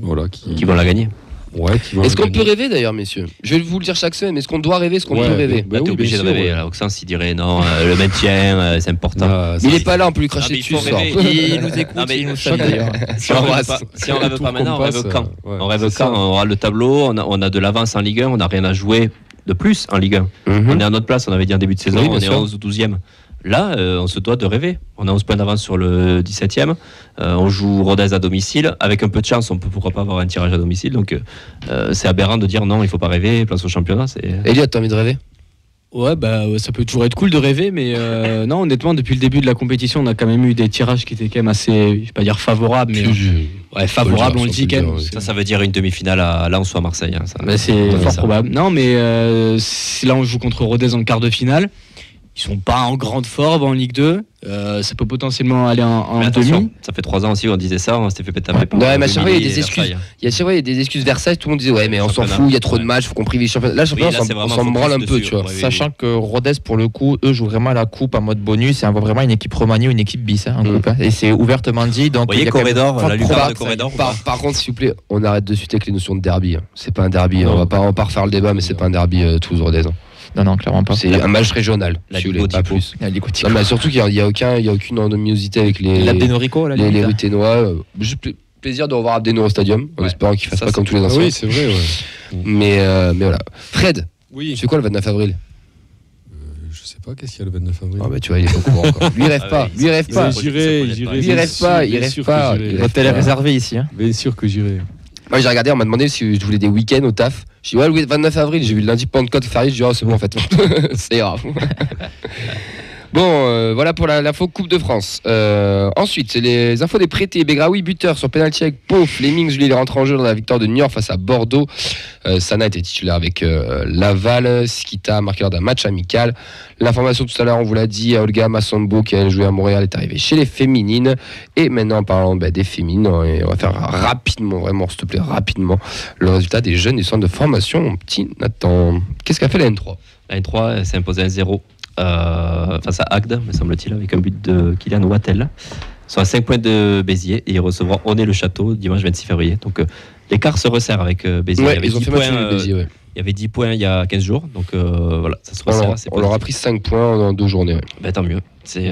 voilà,
Qui vont la gagner.
Ouais, qui vont
Est-ce
la
qu'on peut
gagner.
rêver d'ailleurs, messieurs? Je vais vous le dire chaque semaine, mais est-ce qu'on doit rêver? Est-ce qu'on peut rêver?
bah
Là, t'es
oui,
obligé
bien
de
sûr,
rêver.
ouais.
Là, Auxence, il dirait non, le maintien, c'est important.
Ah,
Il est pas là, on peut lui
Ah,
cracher
mais il
dessus
faut
ce soir.
rêver.
Il nous écoute,
Ah, mais
il nous
chaque-
salue d'ailleurs.
Si on rêve pas maintenant, on rêve quand On rêve quand on aura le tableau, on a de l'avance en Ligue 1, on n'a rien à jouer de plus en Ligue 1. On est à notre place, on avait dit en début de saison,
Oui, bien
on est
sûr.
11 ou 12e. Là, on se doit de rêver. On a 11 points d'avance sur le 17e. On joue Rodez à domicile. Avec un peu de chance, on peut pourquoi pas avoir un tirage à domicile. Donc, c'est aberrant de dire non, il faut pas rêver, place au championnat.
Elliot, t'as envie de rêver?
Ouais, ça peut toujours être cool de rêver, mais non, honnêtement, depuis le début de la compétition, on a quand même eu des tirages qui étaient quand même assez, je vais pas dire favorables, mais favorables, on le dit quand même.
Ça veut dire une demi-finale à Lens ou à Marseille. Hein, ça.
C'est fort
ça.
probable. Non, mais si là on joue contre Rodez en quart de finale. Ils sont pas en grande forme en Ligue 2. Ça peut potentiellement aller en
Mais attention,
demi.
ça fait 3 ans aussi qu'on disait ça, on s'était fait taper par
Ouais, mais à chaque fois, il y a des
Versailles.
excuses. Il y a des excuses Versailles, tout le monde disait ouais, mais on s'en
Championnat.
fout, il y a trop de matchs, faut qu'on privilégie le championnat. Là, le championnat,
là, c'est
on
vraiment
s'en branle un
focus
peu,
dessus,
tu vois.
ouais.
Sachant que Rodez, pour le coup, eux jouent vraiment la coupe en mode bonus et envoient vraiment une équipe remaniée ou une équipe bis en groupe. Et c'est ouvertement dit. Donc,
Vous voyez
il y a quand même
Corridor,
pas
la
de
lucarne de
probable,
Corridor ou
Par contre, s'il vous plaît, on arrête de suite avec les notions de derby. C'est pas un derby,
Non.
on va pas refaire le débat, mais c'est pas un derby Toulouse-Rodez.
Non, clairement pas.
C'est un match régional,
La
si vous
Ligue
voulez, pas
Odipo.
plus.
La Ligue
Non, mais surtout qu'il n'y a aucune endomiosité avec les
L'Abdenorico, la
les
limite.
Ruténois. Juste plaisir de revoir Abdeno au stadium, en
Ouais.
espérant qu'il fasse
Ça,
pas comme
c'est
tous les
Ah
anciens.
oui, c'est vrai, ouais.
Mais voilà. Fred,
Oui.
c'est quoi le 29 avril?
Je sais pas, qu'est-ce qu'il y a le 29 avril?
Ah bah tu vois, il est pas au courant encore. Lui, il rêve pas. Lui, il rêve pas.
J'irai.
Lui, il rêve pas. Il rêve pas.
L'hôtel est réservé ici. Hein.
Bien sûr que j'irai.
Moi, j'ai regardé, on m'a demandé si je voulais des week-ends au taf. J'ai dit, ouais, le 29 avril, j'ai vu le lundi Pentecôte férié, j'ai dit, oh, c'est bon, en fait. C'est grave. Bon, voilà pour l'info Coupe de France. Ensuite, c'est les infos des prêtés. Begraoui, buteur sur penalty avec Pau. Flemings, lui, il est rentré en jeu dans la victoire de Niort face à Bordeaux. Sana était titulaire avec Laval. Skita, marqueur d'un match amical. L'information tout à l'heure, on vous l'a dit, Olga Massombo, qui a joué à Montréal, est arrivée chez les féminines. Et maintenant, en parlant des féminines, on va faire rapidement, vraiment, s'il te plaît, rapidement, le résultat des jeunes du centre de formation. Mon petit Nathan, qu'est-ce qu'a fait la N3?
La N3 s'est imposée 1-0 face à Agde, me semble-t-il, avec un but de Kylian Wattel. Ils sont à 5 points de Béziers et ils recevront Honnay-le-Château dimanche 26 février. Donc l'écart se resserre avec Béziers.
Ouais,
il, y avait
ils ont
10
fait
points,
match nul, Béziers, ouais.
il y avait 10 points il y a 15 jours. Donc voilà, ça se resserre. c'est
On leur a
positif.
pris 5 points en 2 journées. Ouais.
Ben, tant mieux. Ça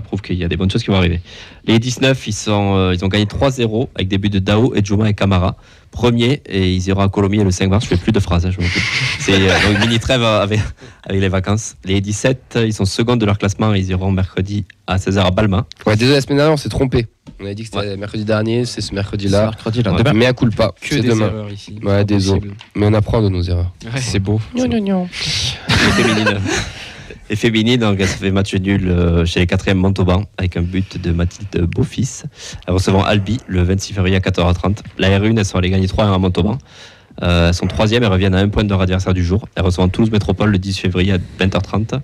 prouve qu'il y a des bonnes choses qui vont arriver. Les 19, ils ont gagné 3-0 avec des buts de Dao, Edjouma et Camara. Premier, et ils iront à Colomiers le 5 mars. Je fais plus de phrases, hein, je m'en fous. C'est donc mini trêve avec les vacances. Les 17, ils sont secondes de leur classement. Ils iront mercredi à 16h à Balmain.
Ouais, désolé, la semaine dernière, on s'est trompé. On avait dit que c'était mercredi dernier, c'est ce mercredi-là.
Mercredi, là.
Ouais.
Demain.
Mais à coup pas,
Que
c'est
des
demain.
erreurs ici.
Ouais, désolé. Mais on apprend de nos erreurs.
Ouais.
C'est beau.
Les féminines, donc, elles se fait match nul chez les 4e Montauban avec un but de Mathilde Beaufils. Elles recevront Albi le 26 février à 14h30. La R1, elles sont allées gagner 3-1 à Montauban. Elles sont 3e, elles reviennent à 1 point de leur adversaire du jour. Elles recevront Toulouse Métropole le 10 février à 20h30.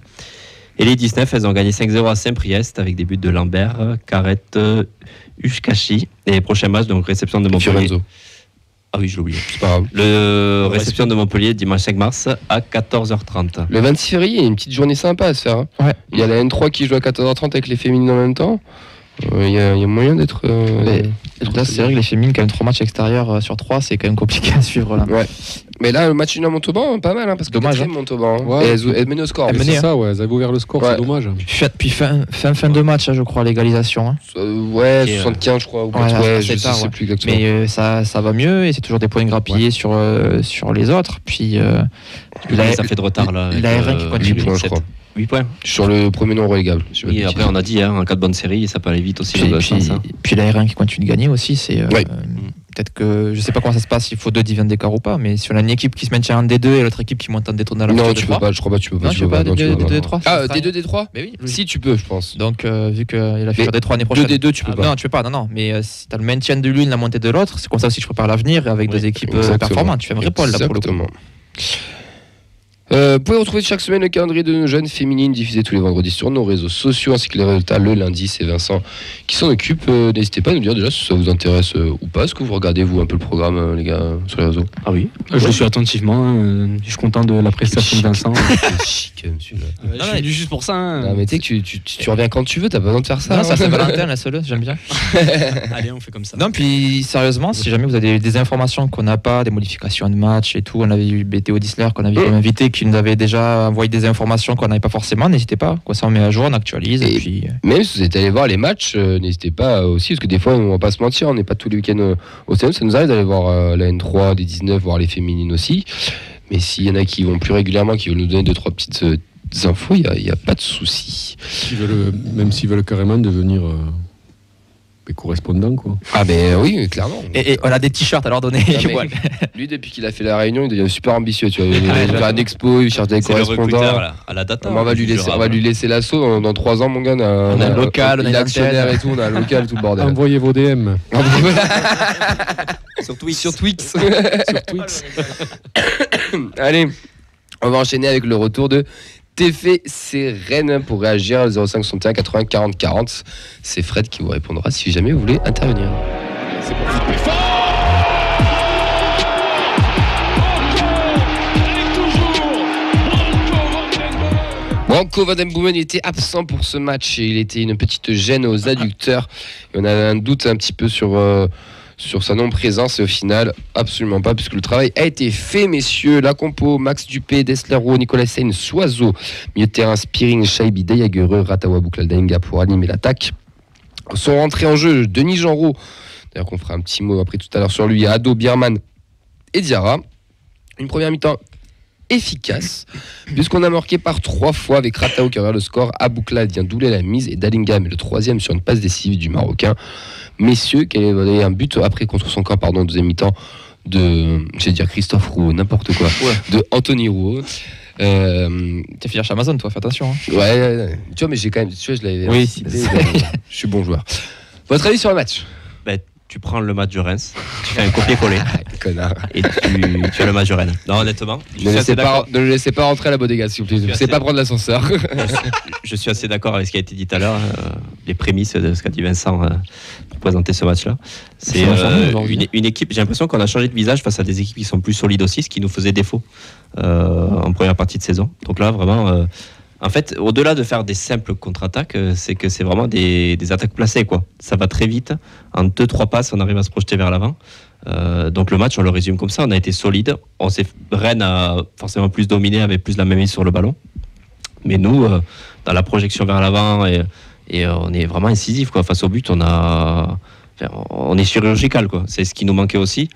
Et les 19, elles ont gagné 5-0 à Saint-Priest avec des buts de Lambert, Carrette, Ushkashi. Et les prochains matchs, donc réception de Montpellier.
Fiorenzo,
Ah oui, je l'ai oublié.
c'est pas grave.
Le réception de Montpellier dimanche 5 mars à 14h30.
Le 26 février, il y a une petite journée sympa à se faire. Hein.
Ouais.
Il y a la N3 qui joue à 14h30 avec les féminines en même temps. Il y a moyen d'être.
Là, c'est vrai que les féminines, quand même 3 matchs extérieurs sur 3, c'est quand même compliqué à suivre là.
Ouais. Mais là, le match nul à Montauban, pas mal, hein, parce que
Dommage,
quatrième Montauban. Hein.
Ouais.
Et elles menaient au score.
Elles
mais
menaient,
C'est ça, ouais, elles avaient ouvert le score,
Ouais.
c'est dommage.
Puis fin de match, hein, je crois, l'égalisation. Hein.
ouais,
Et,
75, je crois. Ou
ouais,
ouais,
assez
je
tard,
sais
ouais.
plus exactement.
Mais ça va mieux et c'est toujours des points grappillés sur les autres. Puis
Combien ça fait de retard là
la R1 qui continue,
8 points, je crois.
8 points.
Sur le premier non relégable. si je
Oui,
me
après on a dit, hein, en cas de bonne série, ça peut aller vite aussi.
puis,
dans le sens, hein.
puis la R1 qui continue de gagner aussi, c'est
Ouais.
peut-être que je sais pas comment ça se passe, il faut 2 divisions d'écart ou pas, mais si on a une équipe qui se maintient en D2 et l'autre équipe qui monte en D3 dans la
Non,
future
tu
D3,
peux pas, je crois pas, tu peux pas.
Non, tu peux pas, D2, D3.
Ah, D2, D3
Mais oui,
Si, tu peux, je pense.
donc vu qu'il a fait D3 l'année prochaine.
2 D2, tu peux pas.
Non, tu peux pas, non, mais si tu as le maintien de l'une, la montée de l'autre, c'est comme ça aussi que je prépare l'avenir avec
Oui,
2 équipes
exactement.
performantes. Tu fais un vrai poil là pour le coup.
Exactement. Vous pouvez retrouver chaque semaine le calendrier de nos jeunes féminines diffusé tous les vendredis sur nos réseaux sociaux ainsi que les résultats le lundi. C'est Vincent qui s'en occupe. N'hésitez pas à nous dire déjà si ça vous intéresse ou pas. Est-ce que vous regardez vous un peu le programme les gars sur les réseaux?
Ah oui.
Je le suis attentivement. Je suis content de la prestation de Vincent.
C'est chic celui-là.
Je suis venu juste pour ça.
Non mais tu sais que tu reviens quand tu veux, t'as pas besoin de faire ça.
Non,
hein.
ça c'est Valentin, la seule, j'aime bien.
Allez, on fait comme ça.
Non, puis sérieusement, si jamais vous avez des informations qu'on n'a pas, des modifications de match et tout, on avait eu BTO Disler qu'on avait comme invité qui nous avait déjà envoyé des informations qu'on n'avait pas forcément, n'hésitez pas. Quoi, ça on met à jour, on actualise. Et puis,
Même si vous êtes allé voir les matchs, n'hésitez pas aussi, parce que des fois, on va pas se mentir, on n'est pas tous les week-ends au CM, ça nous arrive d'aller voir la N3 des 19, voir les féminines aussi. Mais s'il y en a qui vont plus régulièrement, qui veulent nous donner 2-3 petites infos, il n'y a pas de souci.
Même s'ils veulent carrément devenir correspondants, quoi.
Ah ben oui, clairement.
et on a des t-shirts à leur donner.
Ah, mais
Voilà.
lui, depuis qu'il a fait la réunion, il devient super ambitieux. Tu vois, il va faire un expo, il cherche des
C'est le recruteur
correspondants.
là, à la data.
On va lui laisser l'assaut. Dans 3 ans, mon gars,
On a un local, on a
il
une
est actionnaire
antenne.
et tout, on a un local, tout le bordel.
Envoyez vos DM.
Sur Twitch.
Sur Twix. Allez, on va enchaîner avec le retour de TFC Rennes pour réagir à 05 61 80 40 40. C'est Fred qui vous répondra si jamais vous voulez intervenir.
C'est pour frapper fort.
Branko Van Den Boomen était absent pour ce match et il était une petite gêne aux adducteurs. Et on avait un doute un petit peu sur sa non-présence et au final, absolument pas, puisque le travail a été fait, messieurs. La compo, Max Dupé, Dessler Roux, Nicolas Seine, Soiseau, milieu de terrain, Spiring, Shaibi, Dayagereux, Ratawa Bouklaldainga pour animer l'attaque. Sont rentrés en jeu Denis Genreau, d'ailleurs qu'on fera un petit mot après tout à l'heure sur lui, Ado, Bierman et Diarra. Une première mi-temps efficace, puisqu'on a marqué par 3 fois avec Ratao qui aurait le score, Aboukla vient doubler la mise et Dalinga met le 3e sur une passe décisive du Marocain. Messieurs, quel est un but après contre son camp, pardon, deuxième mi-temps de, j'allais dire Christophe Rouault, n'importe quoi, de Anthony Rouault.
T'es fier chez Amazon, toi, fais attention. Hein.
Ouais, tu vois, mais j'ai quand même, tu vois, je l'avais
Oui,
cité, je suis bon joueur. Votre avis sur le match?
Ben, tu prends le match de Reims, tu fais un copier-coller
Connard.
et tu as le match de Rennes. Non, honnêtement,
Ne le laissez pas rentrer à la bodega, s'il vous plaît. Ne laissez pas prendre l'ascenseur.
je suis assez d'accord avec ce qui a été dit tout à l'heure, les prémices de ce qu'a dit Vincent pour présenter ce match-là. C'est une équipe, j'ai l'impression qu'on a changé de visage face à des équipes qui sont plus solides aussi, ce qui nous faisait défaut en première partie de saison. Donc là, vraiment, en fait, au-delà de faire des simples contre-attaques, c'est que c'est vraiment des attaques placées, quoi. Ça va très vite. En 2-3 passes, on arrive à se projeter vers l'avant. Donc le match, on le résume comme ça. On a été solide. Rennes a forcément plus dominé, avait plus la même mise sur le ballon. Mais nous, dans la projection vers l'avant, et on est vraiment incisif, quoi. Face au but, on est chirurgical, quoi. C'est ce qui nous manquait aussi.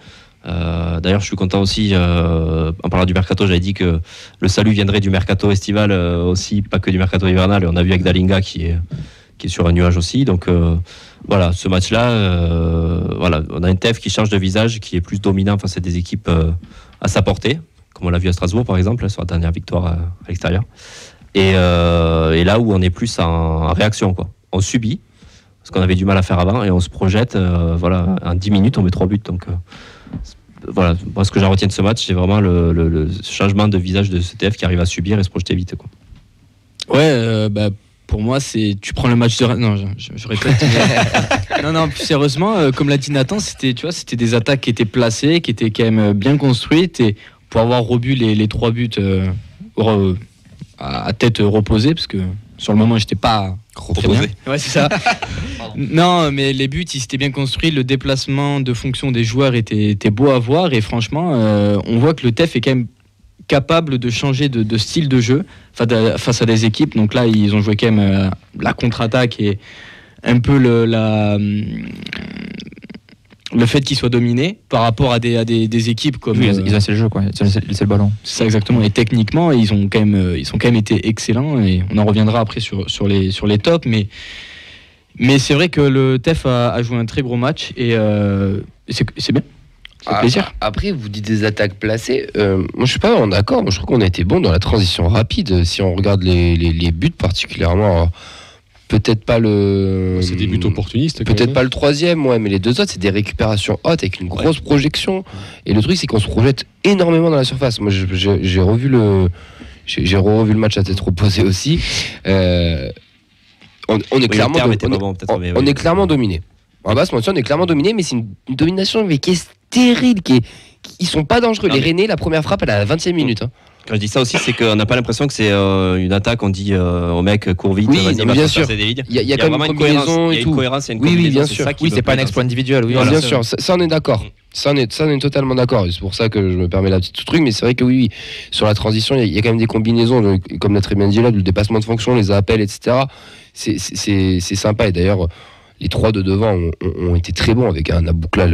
D'ailleurs, je suis content aussi, en parlant du mercato, j'avais dit que le salut viendrait du mercato estival aussi, pas que du mercato hivernal. Et on a vu avec Dalinga qui est sur un nuage aussi. Donc voilà, ce match-là, voilà, on a un TEF qui change de visage, qui est plus dominant face à des équipes à sa portée, comme on l'a vu à Strasbourg par exemple, sur la dernière victoire à l'extérieur. Et là où on est plus en réaction, quoi. On subit, ce qu'on avait du mal à faire avant, et on se projette. Voilà, en 10 minutes, on met 3 buts. Donc voilà, moi ce que j'en retiens de ce match, c'est vraiment le changement de visage de ce TF qui arrive à subir et se projeter vite, quoi.
Ouais, pour moi, c'est tu prends le match de non, je répète. non, plus sérieusement, comme l'a dit Nathan, c'était des attaques qui étaient placées, qui étaient quand même bien construites, et pour avoir rebu les 3 buts à tête reposée, parce que sur le moment, j'étais pas très bien. Ouais, c'est ça. Non, mais les buts, ils étaient bien construits. Le déplacement de fonction des joueurs était beau à voir. Et franchement, on voit que le TEF est quand même capable de changer de style de jeu face à des équipes. Donc là, ils ont joué quand même la contre-attaque et un peu le fait qu'ils soient dominés par rapport à des équipes comme...
Oui, ils ont laissé le jeu, quoi. Ils ont laissé le ballon.
C'est ça, exactement. Et techniquement, ils ont quand même été excellents. Et on en reviendra après sur les tops. Mais c'est vrai que le TEF a joué un très gros match. Et C'est bien. Ça fait plaisir.
Après, vous dites des attaques placées. Moi, je suis pas vraiment d'accord. Moi, je trouve qu'on a été bon dans la transition rapide. Si on regarde les buts particulièrement, alors, peut-être pas le.
C'est des buts opportunistes.
Peut-être pas le troisième, ouais, mais les deux autres, c'est des récupérations hautes avec une grosse projection. Et le truc, c'est qu'on se projette énormément dans la surface. Moi, j'ai revu le match à tête reposée aussi. On est clairement, on est clairement dominé. On va pas se mentir, on est clairement dominé, mais c'est une domination mais qui est stérile, ils sont pas dangereux. Les Rennais, la première frappe, elle est à la 20e minute. Hein.
Quand je dis ça aussi, c'est qu'on n'a pas l'impression que c'est une attaque, on dit au mec, cours vite,
oui,
vas-y,
bien sûr.
Il
y a quand même une combinaison et tout.
Oui,
bien sûr.
Oui, c'est pas un exploit individuel. Oui,
bien sûr, ça on est d'accord. Ça on est totalement d'accord. C'est pour ça que je me permets la petite truc, mais c'est vrai que oui, sur la transition, il y a quand même des combinaisons, comme l'a très bien dit là, le dépassement de fonction, les appels, etc. C'est sympa. Et d'ailleurs, les trois de devant ont été très bons avec un Aboukla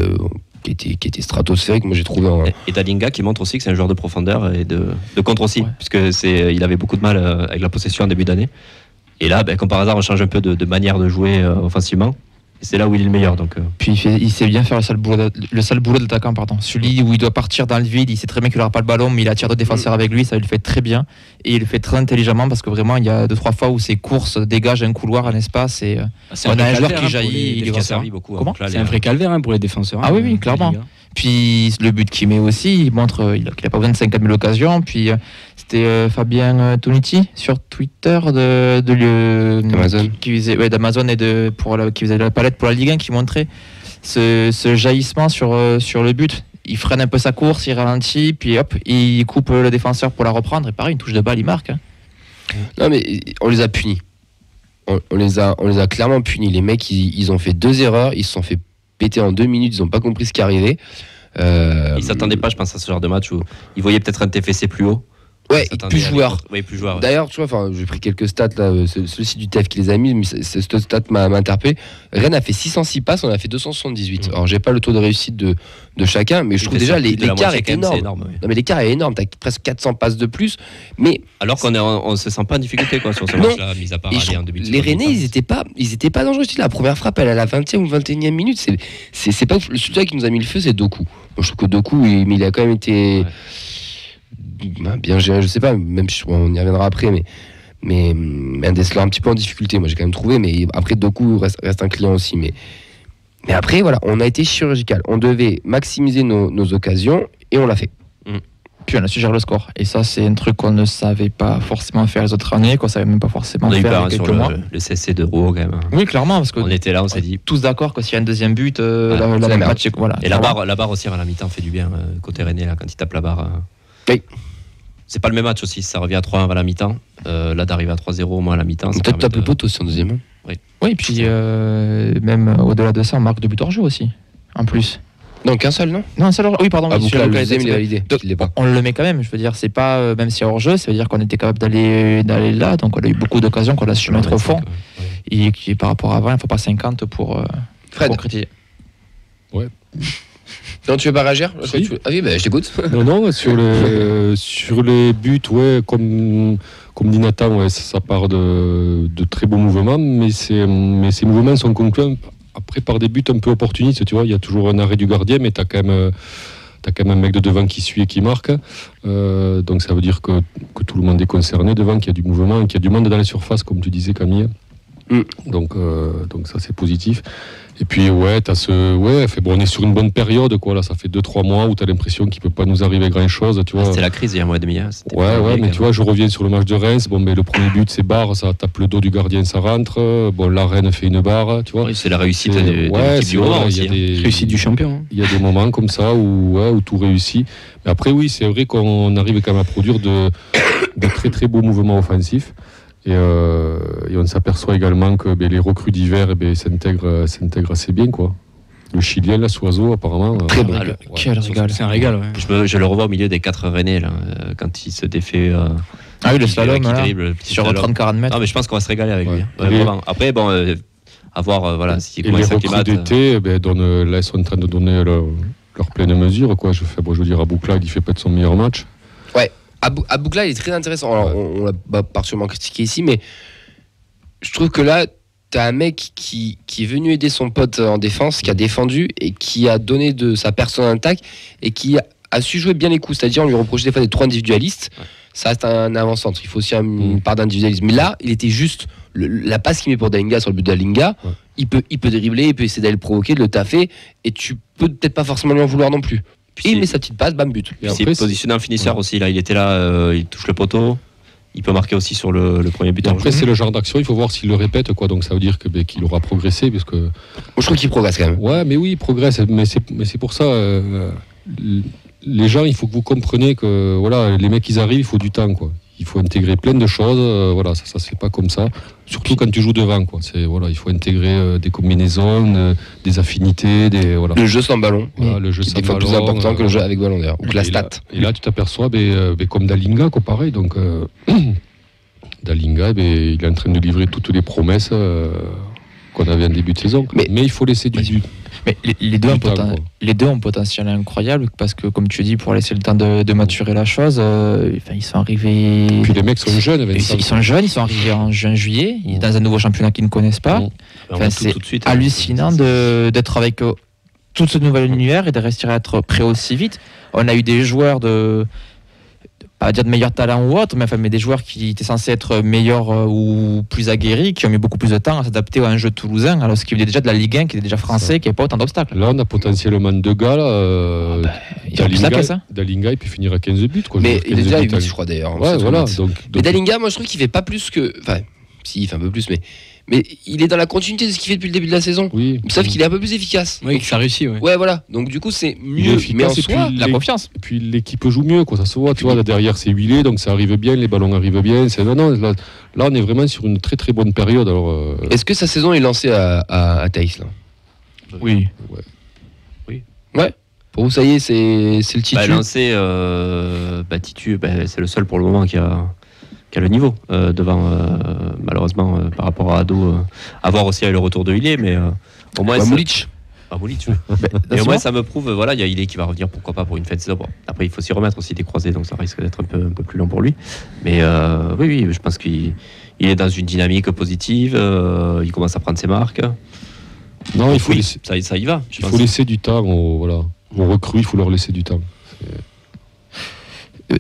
qui était stratosphérique. Moi j'ai trouvé
et Dalinga qui montre aussi que c'est un joueur de profondeur et de contre aussi, puisque il avait beaucoup de mal avec la possession en début d'année. Et là, comme par hasard, on change un peu de manière de jouer offensivement. Et c'est là où il est le meilleur. Donc,
Puis il sait bien faire le sale boulot d'attaquant, pardon. Celui où il doit partir dans le vide, il sait très bien qu'il n'aura pas le ballon, mais il attire deux défenseurs avec lui, ça il le fait très bien. Et il le fait très intelligemment parce que vraiment, il y a 2-3 fois où ses courses dégagent un couloir, un espace. Et on a un joueur qui jaillit.
Il a servi beaucoup.
Comment
c'est un vrai calvaire pour les défenseurs.
Ah oui, clairement. Puis le but qu'il met aussi, il montre qu'il n'a pas besoin de 50 000 occasions. Puis c'était Fabien Toniti sur Twitter
d'Amazon.
Qui d'Amazon et qui faisait la palette pour la Ligue 1 qui montrait ce jaillissement sur le but. Il freine un peu sa course, il ralentit, puis hop, il coupe le défenseur pour la reprendre. Et pareil, une touche de balle, il marque. Hein.
Non mais on les a punis. On les a clairement punis. Les mecs, ils ont fait 2 erreurs, ils se sont fait péter en 2 minutes, ils n'ont pas compris ce qui arrivait.
Ils s'attendaient pas, je pense, à ce genre de match où ils voyaient peut-être un TFC plus haut.
Ouais, plus joueur.
Oui, plus joueur.
D'ailleurs, tu vois, j'ai pris quelques stats là, ceux-ci du TEF qui les a mis, mais cette stat m'a interpellé. Rennes a fait 606 passes, on a fait 278. Alors, j'ai pas le taux de réussite de chacun, mais je trouve déjà l'écart est énorme. Non, mais l'écart est énorme, t'as presque 400 passes de plus, mais
alors qu'on se sent pas en difficulté quoi sur ce match-là, mis à part aller en début de
les Rennais, ils étaient pas dangereux. La première frappe, elle est à la 20e ou 21e minute. C'est pas celui qui nous a mis le feu, c'est Doku. Moi, je trouve que Doku, il a quand même été. Ouais. Bien géré, je sais pas, même on y reviendra après, mais un Dessler un petit peu en difficulté, moi j'ai quand même trouvé, mais après Doku reste un client aussi, mais après voilà, on a été chirurgical, on devait maximiser nos occasions et on l'a fait.
Puis on a su gérer le score, et ça c'est un truc qu'on ne savait pas forcément faire les autres années, qu'on savait même pas forcément faire il y a quelques mois.
Le CC de Rouen quand même.
Oui, clairement, parce qu'on
était là, on s'est dit
tous d'accord que s'il y a un deuxième but, la match, voilà.
Et la barre aussi à la mi-temps fait du bien côté Rennais là, quand il tape la barre.
Oui.
C'est pas le même match aussi, ça revient à 3-1 à la mi-temps. Là, d'arriver à 3-0 au moins à la mi-temps.
Peut-être tape le poteau aussi en deuxième.
Oui, puis même au-delà de ça, on marque 2 buts hors jeu aussi, en plus.
Non, qu'un seul, non ?
Non, un seul hors jeu. Oui, pardon.
Le deuxième, il est validé.
On le met quand même, je veux dire, c'est pas, même si hors jeu, ça veut dire qu'on était capable d'aller là, donc on a eu beaucoup d'occasions qu'on a su mettre au fond. Et qui, par rapport à avant, il ne faut pas 50 pour concrétiser.
Ouais.
Non, tu veux pas réagir ?
Oui.
Ah oui, je t'écoute.
Non, sur les buts, ouais, comme dit Nathan, ouais, ça part de très beaux mouvements, mais ces mouvements sont conclus après par des buts un peu opportunistes, tu vois. Il y a toujours un arrêt du gardien, mais t'as quand même un mec de devant qui suit et qui marque. Donc ça veut dire que tout le monde est concerné devant, qu'il y a du mouvement, qu'il y a du monde dans les surfaces, comme tu disais, Camille. Donc ça c'est positif. Et puis on est sur une bonne période quoi, là ça fait 2-3 mois où tu as l'impression qu'il peut pas nous arriver grand chose, tu vois.
C'était la crise il y a un mois et demi.
Mais tu vois, je reviens sur le match de Reims, le premier but c'est barre, ça tape le dos du gardien, ça rentre. La Rennes fait une barre, tu vois.
Oui, c'est la réussite de l'équipe du moment aussi.
Réussite du champion.
Il y a des moments comme ça où tout réussit. Mais après oui, c'est vrai qu'on arrive quand même à produire de très très beaux mouvements offensifs. Et on s'aperçoit également que les recrues d'hiver s'intègrent assez bien quoi. Le Chilien là, Soiseau apparemment.
Très bon.
Quel régal.
C'est un régal. Ouais.
Je le revois au milieu des 4 Rennais là, quand il se défait.
Ah oui, le slalom
sur
30-40 mètres.
Non mais je pense qu'on va se régaler avec lui. Après à voir voilà si
et les recrues d'été là sont en train de donner leur pleine mesure quoi. Je veux dire Aboukla il fait peut-être son meilleur match.
Ouais. Aboukla il est très intéressant. Alors, on l'a pas partiellement critiqué ici, mais je trouve que là, t'as un mec qui est venu aider son pote en défense, qui a défendu et qui a donné de sa personne en attaque et qui a su jouer bien les coups. C'est-à-dire, on lui reprochait des fois d'être trop individualiste. Ça reste un avant-centre. Il faut aussi une part d'individualisme. Mais là, il était juste la passe qu'il met pour Dalinga sur le but de Dalinga. Ouais. Il peut dribbler, il peut essayer d'aller le provoquer, de le taffer. Et tu peux peut-être pas forcément lui en vouloir non plus. Puis il met sa petite passe, bam, but.
Et après, c'est positionné en finisseur aussi. Là, il était là, il touche le poteau. Il peut marquer aussi sur le premier but.
Après, c'est le genre d'action, il faut voir s'il le répète, quoi. Donc ça veut dire qu'il aura progressé. Parce que...
je trouve qu'il progresse quand même.
Ouais, mais oui, il progresse. Mais c'est pour ça, les gens, il faut que vous compreniez que voilà, les mecs, ils arrivent, il faut du temps, quoi. Il faut intégrer plein de choses. Voilà, ça se fait pas comme ça. Surtout quand tu joues devant, quoi. Voilà, il faut intégrer des combinaisons, des affinités, voilà.
Le jeu sans ballon.
Voilà, le jeu sans ballon.
C'est plus important que le jeu avec ballon d'ailleurs. Ou que la stat.
Et là, tu t'aperçois, comme Dalinga, quoi, pareil. Donc, Dalinga, il est en train de livrer toutes les promesses qu'on avait en début de saison. Mais il faut laisser du but.
Mais les deux ont un potentiel incroyable parce que, comme tu dis, pour laisser le temps de maturer la chose, ils sont arrivés.
Puis les mecs sont jeunes.
Ils sont jeunes, ils sont arrivés en juin-juillet, dans un nouveau championnat qu'ils ne connaissent pas. C'est hallucinant d'être avec tout ce nouvel univers et de rester à être prêt aussi vite. On a eu des joueurs pas dire de meilleur talent ou autre, mais des joueurs qui étaient censés être meilleurs ou plus aguerris, qui ont mis beaucoup plus de temps à s'adapter à un jeu toulousain, alors ce qui venait déjà de la Ligue 1, qui était déjà français, qui n'avait pas autant d'obstacles.
Là, on a potentiellement 2 gars, Dalinga, il peut finir à 15 buts. Quoi,
mais il est déjà à 8, je crois d'ailleurs.
Ouais, voilà.
Mais Dalinga, moi je trouve qu'il fait pas plus que. Enfin, si, il fait un peu plus, mais il est dans la continuité de ce qu'il fait depuis le début de la saison.
Oui.
Sauf qu'il est un peu plus efficace.
Oui, que ça réussit.
Ouais, voilà. Donc du coup, c'est mieux.
Mais en
soi,
la confiance.
Et puis l'équipe joue mieux, quoi. Ça se voit. Tu vois, là derrière, c'est huilé, donc ça arrive bien. Les ballons arrivent bien. Là, on est vraiment sur une très très bonne période. Alors.
Est-ce que sa saison est lancée à Thaïs là ?
Oui.
Ouais. Pour vous, ça y est, c'est le titu.
Lancé, Titu, c'est le seul pour le moment qui a le niveau devant, malheureusement, par rapport à Ado, à voir aussi avec le retour de Hilé, mais au moins.
Moulich.
Moulich, oui. Et au moins, ça me prouve, il y a Hilé qui va revenir, pourquoi pas, pour une fin de saison. Bon, après, il faut s'y remettre aussi des croisés, donc ça risque d'être un peu plus long pour lui. Mais oui, je pense qu'il est dans une dynamique positive, il commence à prendre ses marques.
Non, il faut laisser,
ça y va.
Il faut laisser du temps aux recrues, il faut leur laisser du temps.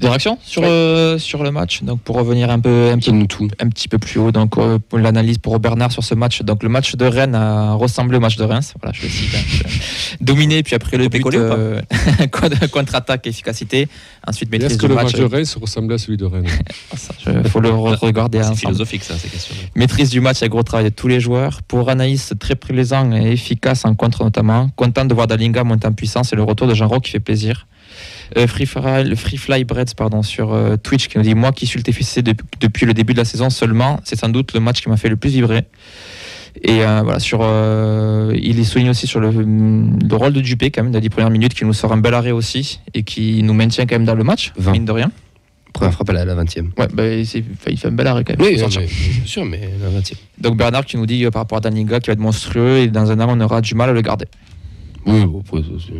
Des réactions sur le match, donc pour revenir un petit peu plus haut, donc pour l'analyse pour Bernard sur ce match. Donc le match de Rennes a ressemblé au match de Reims, voilà, je le cite, dominé, puis après le but contre-attaque, efficacité, ensuite maîtrise du match.
Est-ce que le match de Reims ressemblait à celui de Rennes?
Il faut le regarder ensemble.
C'est philosophique ça, ces questions.
Maîtrise du match et gros travail de tous les joueurs. Pour Anaïs, très plaisant et efficace en contre notamment. Content de voir Dalinga monter en puissance et le retour de Jean Roch qui fait plaisir. Free Fly Breads sur Twitch qui nous dit: moi qui suis le TFC depuis le début de la saison seulement, c'est sans doute le match qui m'a fait le plus vibrer. Et il souligne aussi sur le rôle de Dupé quand même dans les 10 premières minutes, qui nous sort un bel arrêt aussi et qui nous maintient quand même dans le match,
20.
mine de rien.
Première frappe à la 20e.
Ouais, il fait un bel arrêt quand même.
Oui, bien sûr, mais la 20e.
Donc Bernard qui nous dit par rapport à Dalinga qui va être monstrueux et dans un an on aura du mal à le garder.
Oui, c'est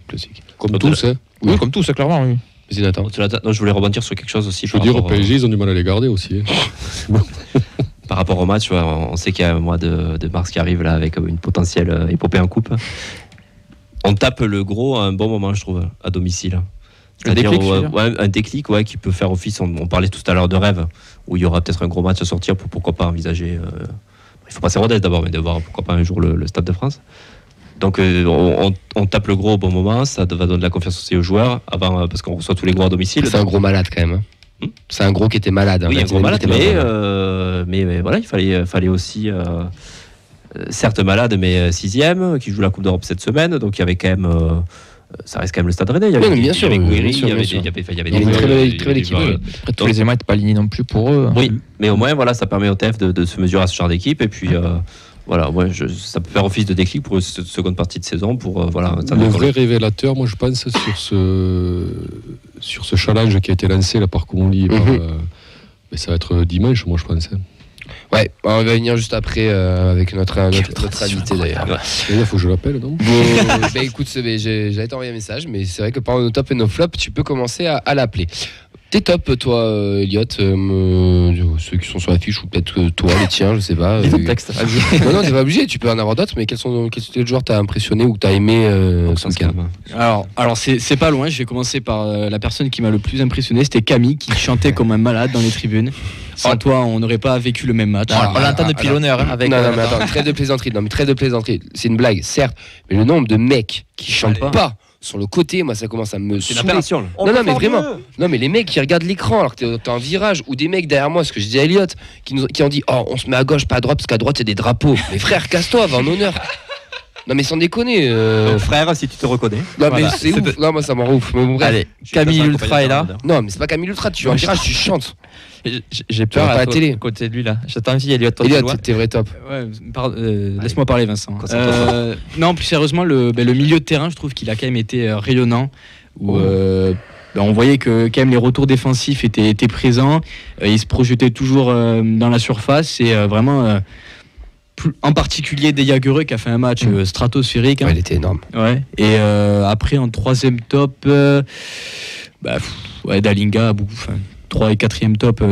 classique.
Comme tous, hein.
Oui, comme tous, clairement, oui.
Non, je voulais rebondir sur quelque chose aussi.
Je veux dire, au PSG, ils ont du mal à les garder aussi.
Par rapport au match, on sait qu'il y a un mois de mars qui arrive là avec une potentielle épopée en coupe. On tape le gros à un bon moment, je trouve, à domicile. C'est-à-dire un déclic qui peut faire office. On parlait tout à l'heure de rêve, où il y aura peut-être un gros match à sortir pour pourquoi pas envisager. Il faut passer Rodez d'abord, mais de voir pourquoi pas un jour le Stade de France. Donc on tape le gros au bon moment, ça va donner de la confiance aussi aux joueurs, parce qu'on reçoit tous les gros à domicile.
C'est un gros malade quand même. C'est un gros qui était malade.
Oui, un gros malade, mais voilà, il fallait aussi, certes malade, mais 6e, qui joue la Coupe d'Europe cette semaine, donc il y avait quand même, ça reste quand même le Stade Rennais. Il y avait Gouiri, il y avait
une très belle équipe.
Après, tous les éléments n'étaient pas alignés non plus pour eux.
Oui, mais au moins, ça permet au TF de se mesurer à ce genre d'équipe, et puis... Voilà, ça peut faire office de déclic pour cette seconde partie de saison.
Le vrai révélateur, moi je pense, sur ce challenge qui a été lancé là, par Comoli, ça va être dimanche, moi je pense.
Ouais, on va venir juste après avec notre invité d'ailleurs.
Il faut que je l'appelle, non?
Écoute, j'allais t'envoyer un message, mais c'est vrai que pendant nos top et nos flops, tu peux commencer à l'appeler. T'es top, toi, Elliot. Ceux qui sont sur la fiche, ou peut-être toi, les tiens, je sais pas.
Les autres textes, vas-y.
Non, t'es pas obligé, tu peux en avoir d'autres, mais quels joueurs t'as impressionné ou que t'as aimé ce week-end?
Alors c'est pas loin, je vais commencer par la personne qui m'a le plus impressionné, c'était Camille qui chantait comme un malade dans les tribunes. Sans toi, on n'aurait pas vécu le même match.
On l'entend depuis l'honneur. Avec
non, mais attends, trêve de plaisanterie. Non, mais trêve de plaisanterie. C'est une blague, certes, mais le nombre de mecs qui chantent pas sur le côté, moi ça commence à me
C'est une
saouler.
appellation. Là.
Non, mais vraiment. Non, mais les mecs qui regardent l'écran alors que t'as un virage, ou des mecs derrière moi, ce que je disais à Elliot, qui ont dit oh, on se met à gauche, pas à droite, parce qu'à droite c'est des drapeaux. Mais frère, casse-toi, va en honneur. Non, mais sans déconner.
Donc, frère, si tu te reconnais.
Non,
Voilà.
mais c'est ouf. Non, moi ça m'en rend ouf. Mais bon, bref.
Allez, Camille Ultra est là.
Non, mais c'est pas Camille Ultra, tu es en virage, tu chantes.
J'ai peur
vas pas à la télé.
à côté de lui là. Je t'envie, Elliot. Toi, tu
Elliot,
vois.
t'es vrai top.
Ouais, laisse-moi parler, Vincent.
Concentre-toi.
Non, plus sérieusement, le milieu de terrain, je trouve qu'il a quand même été rayonnant. Où, on voyait que quand même les retours défensifs étaient présents. Il se projetait toujours dans la surface et vraiment. En particulier des Jagereux qui a fait un match stratosphérique.
Ouais, il était énorme.
Ouais. Et après en troisième top, Dalinga, 3 et 4e top,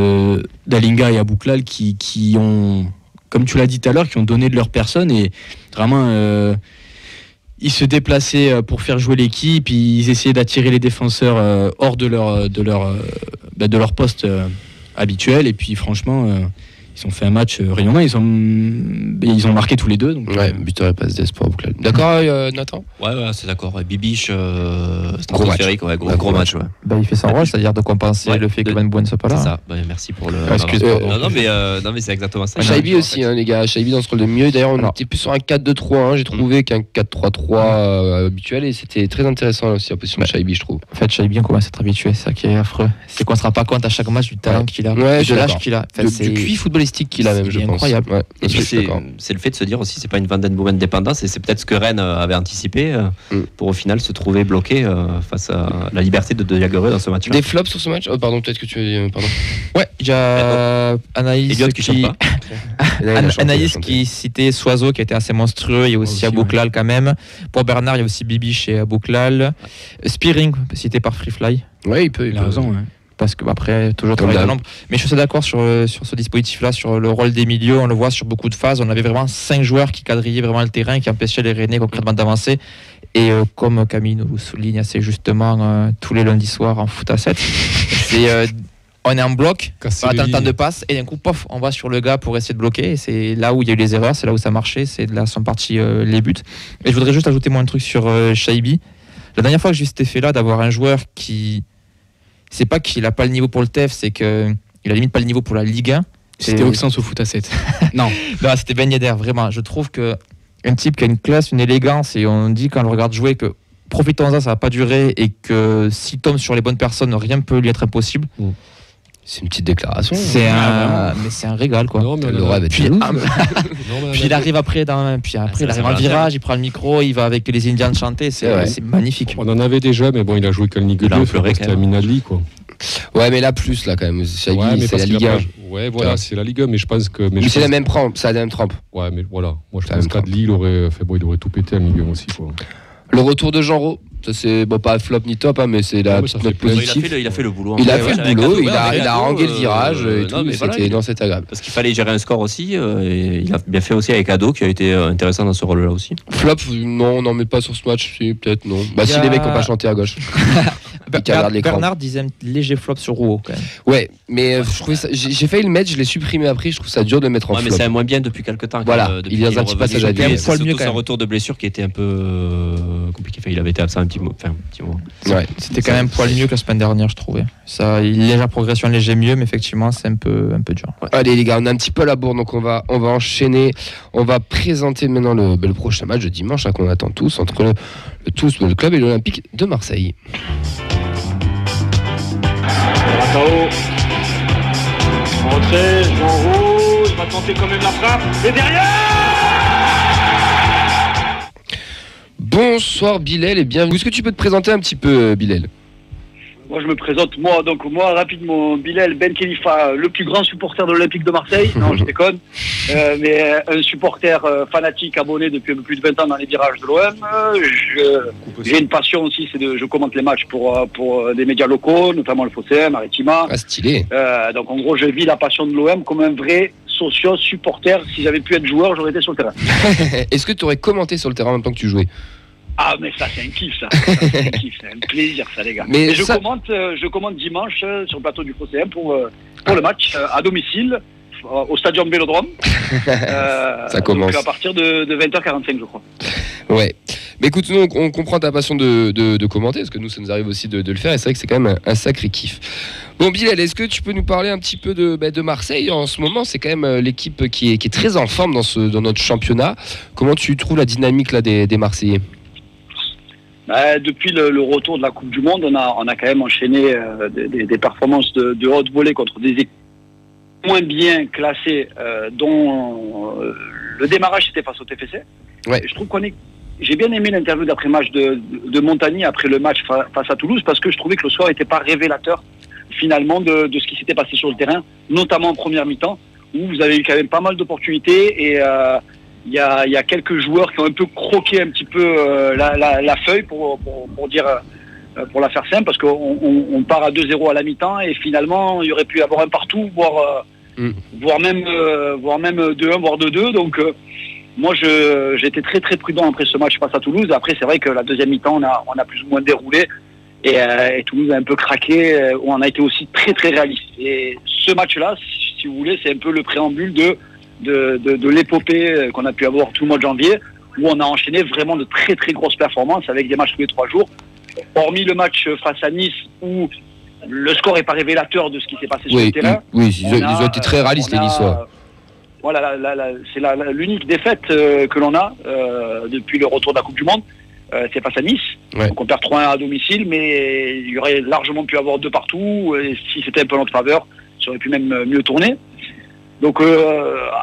Dalinga et Abouklal qui ont, comme tu l'as dit tout à l'heure, qui ont donné de leur personne et vraiment ils se déplaçaient pour faire jouer l'équipe, ils essayaient d'attirer les défenseurs hors de leur poste habituel et puis franchement ils ont fait un match rayonnant, ils ont marqué tous les deux. Donc,
ouais, buteur et passe d'espoir Bouclal. D'accord, Nathan?
Ouais, c'est d'accord. Ouais, Bibiche,
Gros match.
Gros match. Ouais.
Bah, il fait son rôle, c'est-à-dire de compenser le fait que Van Bouen soit pas là.
C'est ça. Bah, merci pour le.
Excuse-moi.
Non, mais c'est exactement ça.
Shaibi aussi, les gars. Shaibi dans ce rôle de milieu. D'ailleurs, on était plus sur un 4-2-3. J'ai trouvé qu'un 4-3-3 habituel et c'était très intéressant aussi la position de Shaibi, je trouve.
En fait, Shaibi, on commence à être habitué. C'est ça qui est affreux. C'est qu'on se rend pas compte à chaque match du talent qu'il a,
ouais,
de l'âge qu'il a.
Du QI footballistique qu'il a même, je pense.
Incroyable.
Ouais.
Et puis c'est le fait de se dire aussi, c'est pas une Van den Boomen dépendance, et c'est peut-être ce que Rennes avait anticipé pour au final se trouver bloqué face à la liberté de Jagereux dans ce match.
Des flops sur ce match? Pardon, peut-être que tu veux dire. Pardon.
Ouais, il y a Anaïs
Elliot qui chante pas.
Anaïs qui citait Soiseau qui était assez monstrueux. Il y a aussi Abouklal quand même. Pour Bernard, il y a aussi Bibi chez Abouklal. Spearing cité par Freefly.
Ouais, il
a raison. Ouais.
Parce que après toujours travailler dans l'ombre. Mais je suis d'accord sur ce dispositif-là, sur le rôle des milieux. On le voit sur beaucoup de phases. On avait vraiment 5 joueurs qui quadrillaient vraiment le terrain, qui empêchaient les Rennais concrètement d'avancer. Et comme Camille nous le souligne assez justement tous les lundis soirs en foot à 7, on est en bloc, on attend le temps de passe et d'un coup, pof, on va sur le gars pour essayer de bloquer. Et c'est là où il y a eu les erreurs, c'est là où ça marchait, c'est là sont partis les buts. Et je voudrais juste ajouter moi un truc sur Shaibi. La dernière fois que j'ai eu cet effet-là d'avoir un joueur qui... C'est pas qu'il a pas le niveau pour le TEF, c'est qu'il a limite pas le niveau pour la Ligue 1.
C'était Auxence au foot à 7. Non,
c'était Ben Yedder, vraiment. Je trouve qu'un type qui a une classe, une élégance, et on dit quand on le regarde jouer que profitons-en, ça va pas durer, et que s'il tombe sur les bonnes personnes, rien ne peut lui être impossible.
C'est une petite déclaration.
Mais c'est un régal, quoi.
Non, mais
Puis il arrive après, il arrive en virage, il prend le micro, il va avec les Indians chanter, c'est magnifique.
On en avait déjà, mais bon, il a joué qu'en Ligue 2, c'était à Minali, quoi.
Ouais, mais là, plus, là, quand même. Shaibi, c'est la Ligue 1.
Ouais, voilà, c'est la Ligue 1, mais je pense que.
Mais c'est la même trempe.
Ouais, mais voilà. Moi, je pense qu'Adli, il aurait tout pété en Ligue 1 aussi, quoi.
Le retour de Genreau, ça c'est pas flop ni top, mais c'est la petite note positive.
Il a fait le boulot.
Il a fait le boulot, il a rangé le virage et tout, c'était agréable.
Parce qu'il fallait gérer un score aussi, et il a bien fait aussi avec Ado qui a été intéressant dans ce rôle-là aussi.
Flop, non, on n'en met pas sur ce match, si, peut-être non. Si les mecs n'ont pas chanté à gauche.
Bernard disait un léger flop sur Rouault quand même.
Ouais, mais je trouvais ça, j'ai failli le mettre, je l'ai supprimé après, je trouve ça dur de le mettre en flop.
Mais c'est moins bien depuis quelques temps.
Voilà, il y a un petit passage à dire.
C'est surtout son retour de blessure qui était un peu compliqué. Enfin, il avait été absent un petit moment.
Ouais,
c'était quand même poil mieux que la semaine dernière, je trouvais. Ça, légère progression, léger mieux, mais effectivement, c'est un peu dur.
Ouais. Allez les gars, on a un petit peu la bourre, donc on va enchaîner. On va présenter maintenant le prochain match de dimanche qu'on attend tous entre le club et l'Olympique de Marseille.
Ratao. Rentrée, Genreau, il va tenter quand même la frappe. Et derrière!
Bonsoir Bilal et bienvenue. Est-ce que tu peux te présenter un petit peu Bilal ?
Moi, je me présente, moi rapidement, Bilal Ben Khalifa, le plus grand supporter de l'Olympique de Marseille. Non, je déconne. Mais un supporter fanatique, abonné depuis un peu plus de 20 ans dans les virages de l'OM. J'ai une passion aussi, je commente les matchs pour des médias locaux, notamment le Phocéen, Maritima.
Ah, stylé.
Donc, en gros, je vis la passion de l'OM comme un vrai socio supporter. Si j'avais pu être joueur, j'aurais été sur le terrain.
Est-ce que tu aurais commenté sur le terrain en même temps que tu jouais?
Ah, mais ça, c'est un kiff, ça. C'est un kiff, c'est un plaisir, ça, les gars.
Mais
et
ça...
je commente dimanche sur le plateau du Phocéen pour le match à domicile au Stadium Vélodrome.
Ça commence.
Donc à partir de 20h45, je crois.
Ouais. Mais écoute, nous, on comprend ta passion de commenter, parce que nous, ça nous arrive aussi de le faire, et c'est vrai que c'est quand même un sacré kiff. Bon, Bilal, est-ce que tu peux nous parler un petit peu de Marseille? En ce moment, c'est quand même l'équipe qui est très en forme dans notre championnat. Comment tu trouves la dynamique là, des Marseillais?
Depuis le retour de la Coupe du Monde, on a quand même enchaîné des performances de haute volée contre des équipes moins bien classées, dont le démarrage c'était face au TFC.
Ouais.
Je trouve j'ai bien aimé l'interview d'après-match de Montagny après le match face à Toulouse, parce que je trouvais que le score n'était pas révélateur finalement de ce qui s'était passé sur le terrain, notamment en première mi-temps, où vous avez eu quand même pas mal d'opportunités et il y a quelques joueurs qui ont un peu croqué un petit peu la feuille pour dire pour la faire simple, parce qu'on part à 2-0 à la mi-temps et finalement il y aurait pu y avoir un partout, voire même 2-1, voire 2-2. Donc moi j'ai été très très prudent après ce match face à Toulouse. Après c'est vrai que la deuxième mi-temps on a plus ou moins déroulé et Toulouse a un peu craqué, où on a été aussi très très réaliste. Et ce match-là, si vous voulez, c'est un peu le préambule de l'épopée qu'on a pu avoir tout le mois de janvier, où on a enchaîné vraiment de très très grosses performances avec des matchs tous les 3 jours. Hormis le match face à Nice, où le score n'est pas révélateur de ce qui s'est passé sur le terrain.
Oui, ils ont été très réalistes les Niçois.
Voilà, c'est l'unique défaite que l'on a depuis le retour de la Coupe du Monde. C'est face à Nice. Ouais. Donc on perd 3-1 à domicile, mais il y aurait largement pu avoir 2 partout. Et si c'était un peu en notre faveur, ça aurait pu même mieux tourner. Donc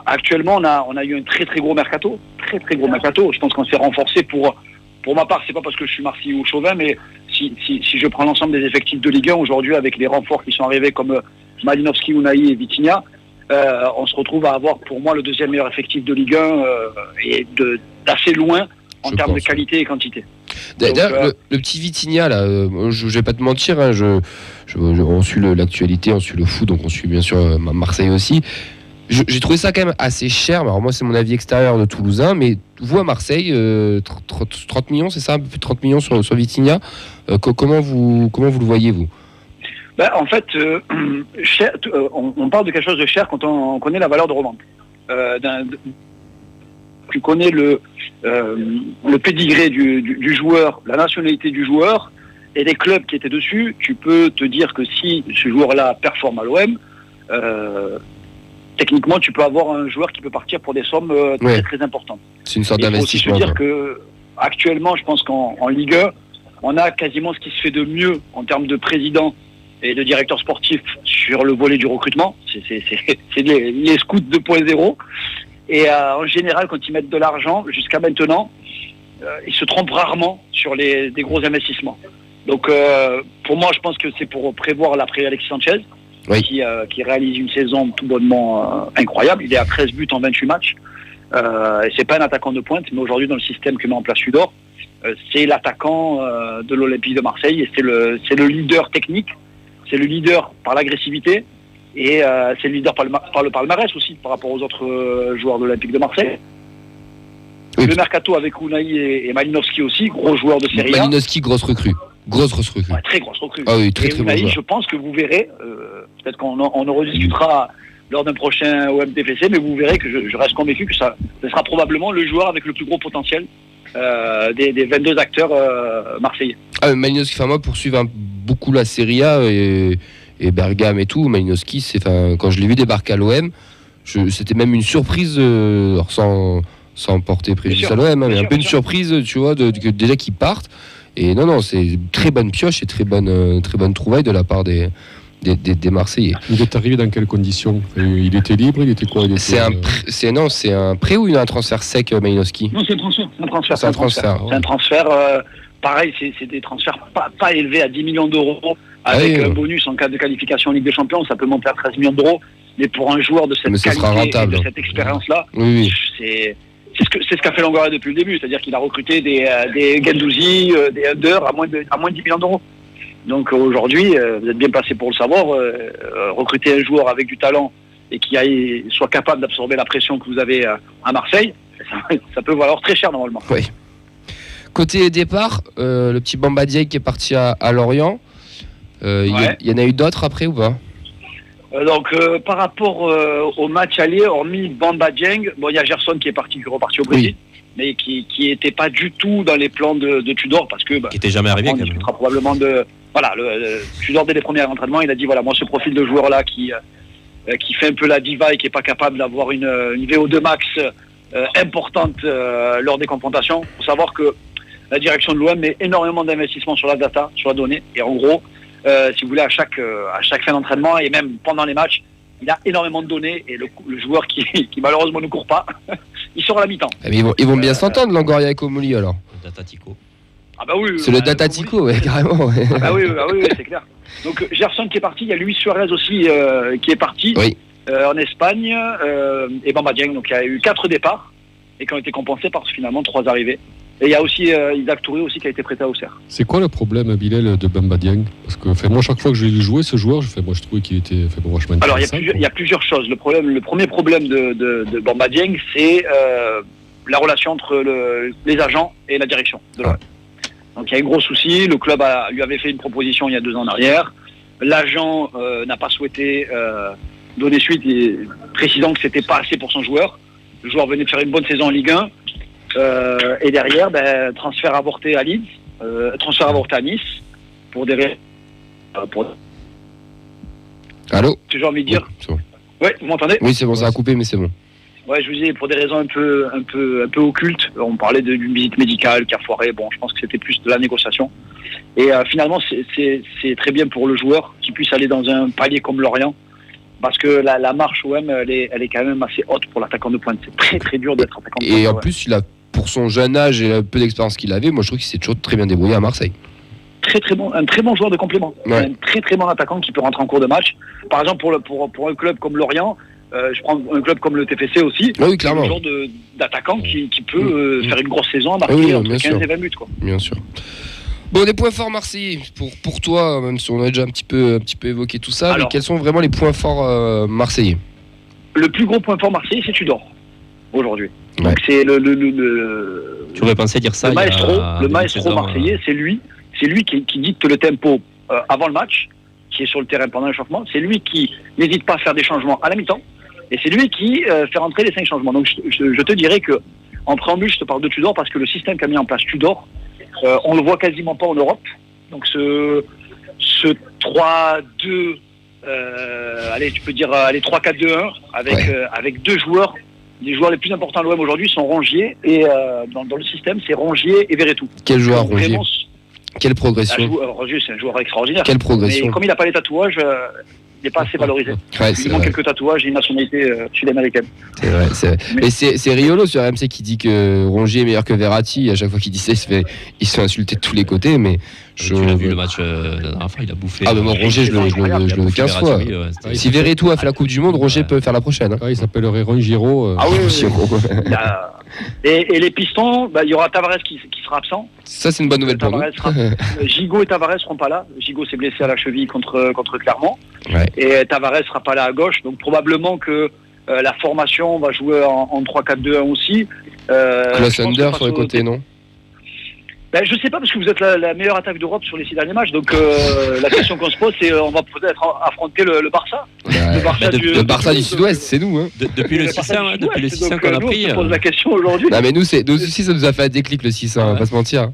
actuellement, on a eu un très très gros mercato. Très très gros mercato. Je pense qu'on s'est renforcé pour ma part, c'est pas parce que je suis Marseillais ou chauvin, mais si je prends l'ensemble des effectifs de Ligue 1 aujourd'hui, avec les renforts qui sont arrivés comme Malinowski, Unai et Vitinha, on se retrouve à avoir pour moi le deuxième meilleur effectif de Ligue 1 et d'assez loin en termes de qualité et quantité.
D'ailleurs, le petit Vitinha, là, je vais pas te mentir, hein, on suit l'actualité, on suit le foot, donc on suit bien sûr Marseille aussi. J'ai trouvé ça quand même assez cher. Alors moi, c'est mon avis extérieur de Toulousain, mais vous à Marseille, 30 millions, c'est ça, un peu plus de 30 millions sur Vitinha. Comment vous le voyez, vous?
En fait, cher, on parle de quelque chose de cher quand on connaît la valeur de revente. Tu connais le pédigré du joueur, la nationalité du joueur et les clubs qui étaient dessus. Tu peux te dire que si ce joueur-là performe à l'OM, techniquement, tu peux avoir un joueur qui peut partir pour des sommes très très importantes.
C'est une sorte d'investissement.
Il faut aussi se dire que actuellement, je pense qu'en Ligue 1, on a quasiment ce qui se fait de mieux en termes de président et de directeur sportif sur le volet du recrutement. C'est les scouts 2.0. Et en général, quand ils mettent de l'argent, jusqu'à maintenant, ils se trompent rarement sur des gros investissements. Donc, pour moi, je pense que c'est pour prévoir l'après Alexis Sanchez, oui, qui réalise une saison tout bonnement incroyable. Il est à 13 buts en 28 matchs. Et c'est pas un attaquant de pointe, mais aujourd'hui, dans le système que met en place Sudor, c'est l'attaquant de l'Olympique de Marseille et c'est le leader technique, c'est le leader par l'agressivité. Et c'est le leader par le palmarès aussi, par rapport aux autres joueurs de l'Olympique de Marseille. Oui. Le mercato avec Unai et Malinowski aussi, gros joueur de Serie A.
Malinowski, grosse recrue.
Ouais, très grosse recrue.
Ah oui, très
Unai,
bon.
Je pense que vous verrez, peut-être qu'on en rediscutera lors d'un prochain OMTFC, mais vous verrez que je reste convaincu que ça sera probablement le joueur avec le plus gros potentiel des 22 acteurs marseillais.
Ah, Malinowski, moi, pour suivre beaucoup la Serie A et Bergame et tout, Malinowski, quand je l'ai vu débarquer à l'OM, c'était même une surprise, sans porter préjudice à l'OM, mais un peu une surprise, tu vois, déjà qu'ils partent. Et non, c'est une très bonne pioche et très bonne trouvaille de la part des Marseillais.
Il est arrivé dans quelles conditions? Il était libre, il était quoi?
C'est un prêt ou un transfert sec, Malinowski?
Non, c'est un transfert. C'est un transfert. Pareil, c'est des transferts pas élevés à 10 millions d'euros. avec
oui.
un bonus en cas de qualification en Ligue des Champions, ça peut monter à 13 millions d'euros. Mais pour un joueur de cette
Mais ce sera
qualité et
rentable.
de cette expérience-là,
Oui.
c'est ce qu'a fait Longoria depuis le début. C'est-à-dire qu'il a recruté des Guendouzi, des Under à moins de 10 millions d'euros. Donc aujourd'hui, vous êtes bien placé pour le savoir, recruter un joueur avec du talent et qui soit capable d'absorber la pression que vous avez à Marseille, ça peut valoir très cher normalement.
Oui. Côté départ, le petit Bamba Dieng qui est parti à Lorient. Il y en a eu d'autres après ou pas?
Donc par rapport au match allié, hormis Bamba Dieng, bon il y a Gerson qui est reparti au Brésil, mais qui était pas du tout dans les plans de Tudor parce que
Qui était jamais arrivé
on
quand même.
discutera probablement de Tudor dès les premiers entraînements, il a dit voilà moi ce profil de joueur là qui fait un peu la diva et qui est pas capable d'avoir une VO2 max importante lors des confrontations. Faut savoir que la direction de l'OM met énormément d'investissement sur la data, sur la donnée, et en gros si vous voulez, à chaque fin d'entraînement et même pendant les matchs, il a énormément de données et le joueur qui malheureusement ne court pas, il sort à la mi-temps.
Mais ils vont bien s'entendre, Longoria et Comoli alors.
Datatico.
Ah bah oui.
C'est le Datatico, ouais, carrément. Ouais.
Ah bah oui, c'est clair. Donc Gerson qui est parti, il y a Luis Suarez aussi qui est parti en Espagne et Bamba Dieng. Donc il y a eu 4 départs et qui ont été compensés par finalement 3 arrivées. Et il y a aussi Isaac Touré aussi qui a été prêté à Auxerre.
C'est quoi le problème, Bilal, de Bamba Dieng? Parce que moi, chaque fois que je l'ai vu jouer, ce joueur, je trouvais qu'il était vachement intéressant.
Alors il y a plusieurs choses. Le premier problème de Bamba Dieng, c'est la relation entre les agents et la direction de l'OM. Donc il y a un gros souci. Le club lui avait fait une proposition il y a 2 ans en arrière. L'agent n'a pas souhaité donner suite, précisant que c'était pas assez pour son joueur. Le joueur venait de faire une bonne saison en Ligue 1. Et derrière, transfert avorté à Leeds, transfert avorté à Nice, pour des raisons.
Allô?
J'ai envie de dire.
Oui, c'est bon.
Ouais, vous m'entendez?
Oui, c'est bon, ça a coupé, mais c'est bon.
Ouais, je vous disais, pour des raisons un peu occultes. On parlait d'une visite médicale qui a foiré. Bon, je pense que c'était plus de la négociation. Et finalement, c'est très bien pour le joueur qu'il puisse aller dans un palier comme Lorient. Parce que la marche OM, elle est quand même assez haute pour l'attaquant de pointe. C'est très très dur d'être attaquant de pointe.
Et en plus, pour son jeune âge et le peu d'expérience qu'il avait, moi je trouve qu'il s'est toujours très bien débrouillé à Marseille.
Un très bon joueur de complément.
Ouais.
Un très très bon attaquant qui peut rentrer en cours de match. Par exemple, pour un club comme Lorient, je prends un club comme le TFC aussi.
Oui, clairement.
Un genre d'attaquant qui peut faire une grosse saison, marquer entre 15 et 20 buts. Quoi.
Bien sûr. Bon, des points forts marseillais pour toi, même si on a déjà un petit peu évoqué tout ça. Alors, mais quels sont vraiment les points forts marseillais?
Le plus gros point fort marseillais, c'est Tudor aujourd'hui.
Ouais.
Donc c'est
Tu aurais pensé dire ça.
Le maestro marseillais, c'est lui qui dicte le tempo avant le match, qui est sur le terrain pendant l'échauffement. C'est lui qui n'hésite pas à faire des changements à la mi-temps, et c'est lui qui fait rentrer les 5 changements. Donc je te dirais que en préambule, je te parle de Tudor parce que le système qu'a mis en place Tudor, on le voit quasiment pas en Europe. Donc ce 3-2, allez, tu peux dire 3-4-2-1 avec 2 joueurs. Les joueurs les plus importants de l'OM aujourd'hui sont Rongier et dans le système, c'est Rongier et Verretou.
Quel joueur Rongier? Quelle progression?
Rongier, c'est un joueur extraordinaire.
Quelle progression?
Mais comme il n'a pas les tatouages, il n'est pas assez valorisé.
Ouais,
il manque quelques tatouages et une nationalité sud-américaine.
C'est vrai, c'est vrai. Mais c'est Riolo sur RMC qui dit que Rongier est meilleur que Verratti. À chaque fois qu'il dit ça, il se fait insulter de tous les côtés. Mais
tu l'as vu le match la dernière fois, il a bouffé.
Ah, mais moi, Rongier, je le veux 15 fois. Si Verretou a fait la Coupe du Monde, Rongier peut faire la prochaine.
Il s'appellerait Rongiero.
Ah oui. Et les pistons, il y aura Tavares qui sera absent.
Ça, c'est une bonne nouvelle pour nous.
Gigot et Tavares seront pas là. Gigot s'est blessé à la cheville contre Clermont.
Ouais.
Et Tavares sera pas là à gauche. Donc probablement que la formation va jouer en 3-4-2-1 aussi.
Klaus Under sur le côté, non?
Je sais pas, parce que vous êtes la meilleure attaque d'Europe sur les 6 derniers matchs. Donc la question qu'on se pose, c'est on va peut-être affronter le Barça.
Le Barça du Sud-Ouest, c'est nous. Hein.
Depuis le 6-1 qu'on a pris.
On se pose la question aujourd'hui.
Non, mais nous aussi, ça nous a fait un déclic le 6-1, on va pas se mentir.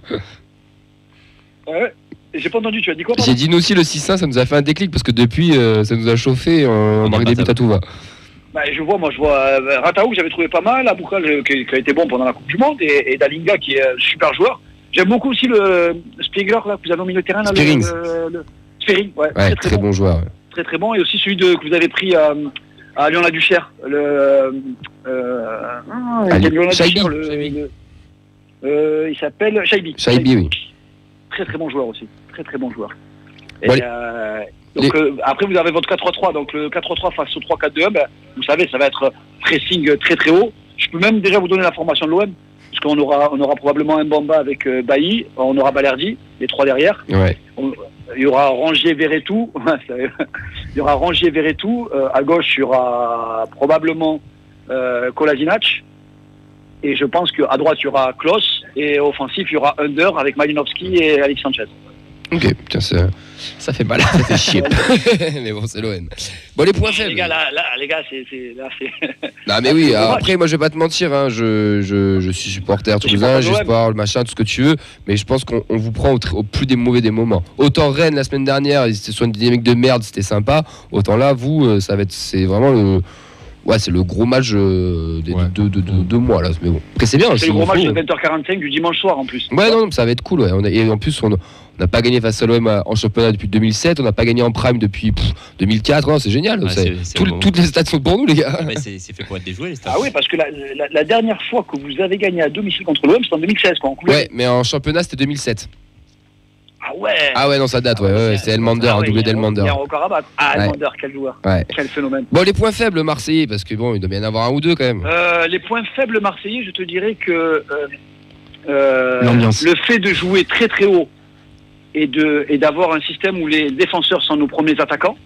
Ouais. J'ai pas entendu, tu as dit quoi?
J'ai dit nous aussi le 6-1, ça nous a fait un déclic parce que depuis, ça nous a chauffé, on marque des buts à tout va.
Je vois Rataou que j'avais trouvé pas mal, Aboukal qui a été bon pendant la Coupe du Monde et Dalinga qui est un super joueur. J'aime beaucoup aussi le Spiegler là, que vous avez au milieu de terrain.
Spering,
ouais,
très bon joueur. Ouais.
Très très bon. Et aussi celui que vous avez pris à Lyon-la-Duchère. Il s'appelle Shaibi.
Shaibi, oui.
Très très bon joueur aussi. Très très bon joueur. Et,
Bon,
après, vous avez votre 4-3-3. Donc, le 4-3-3 face au 3-4-2-1, vous savez, ça va être pressing très très haut. Je peux même déjà vous donner la formation de l'OM. Parce qu'on aura probablement un Bamba avec Bailly, on aura Balerdi, les 3 derrière.
Ouais.
Il y aura Rangier-Verretou. Il y aura Rangier-Verretou. À gauche, il y aura probablement Kolasinac. Et je pense qu'à droite, il y aura Klose. Et offensif, il y aura Under avec Malinowski et Alex Sanchez.
Ok, putain, ça fait mal, ça fait chier. Mais bon, c'est l'OM. Bon, les points faibles.
Les gars, les gars, c'est.
Non, mais oui, après, moi, je vais pas te mentir, hein, je suis supporter toulousain, j'espère, le machin, tout ce que tu veux, mais je pense qu'on vous prend au plus des mauvais des moments. Autant Rennes, la semaine dernière, c'était soit une dynamique de merde, c'était sympa, autant là, vous, c'est vraiment le. Ouais, c'est le gros match de 2 mois là. Mais bon, après c'est bien.
C'est le gros match de 20h45 du dimanche soir en plus.
Ouais, non, ça va être cool. Ouais. Et en plus, on n'a pas gagné face à l'OM en championnat depuis 2007. On n'a pas gagné en prime depuis 2004. Non, c'est génial. Ouais, toutes les stats sont pour nous, les gars.
Ouais, c'est fait pour être déjoué, les stats.
Ah oui, parce que la dernière fois que vous avez gagné à domicile contre l'OM, c'était en 2016. Quoi,
ouais, mais en championnat, c'était 2007.
Ah ouais,
non, ça date, c'est Elmander, un doublé d'Elmander.
Il y a encore à battre. Elmander, quel joueur.
Ouais.
Quel phénomène.
Bon, les points faibles marseillais, parce que bon, il doit bien y en avoir un ou deux quand même.
Les points faibles marseillais, je te dirais que
l'ambiance.
Le fait de jouer très très haut et d'avoir un système où les défenseurs sont nos premiers attaquants,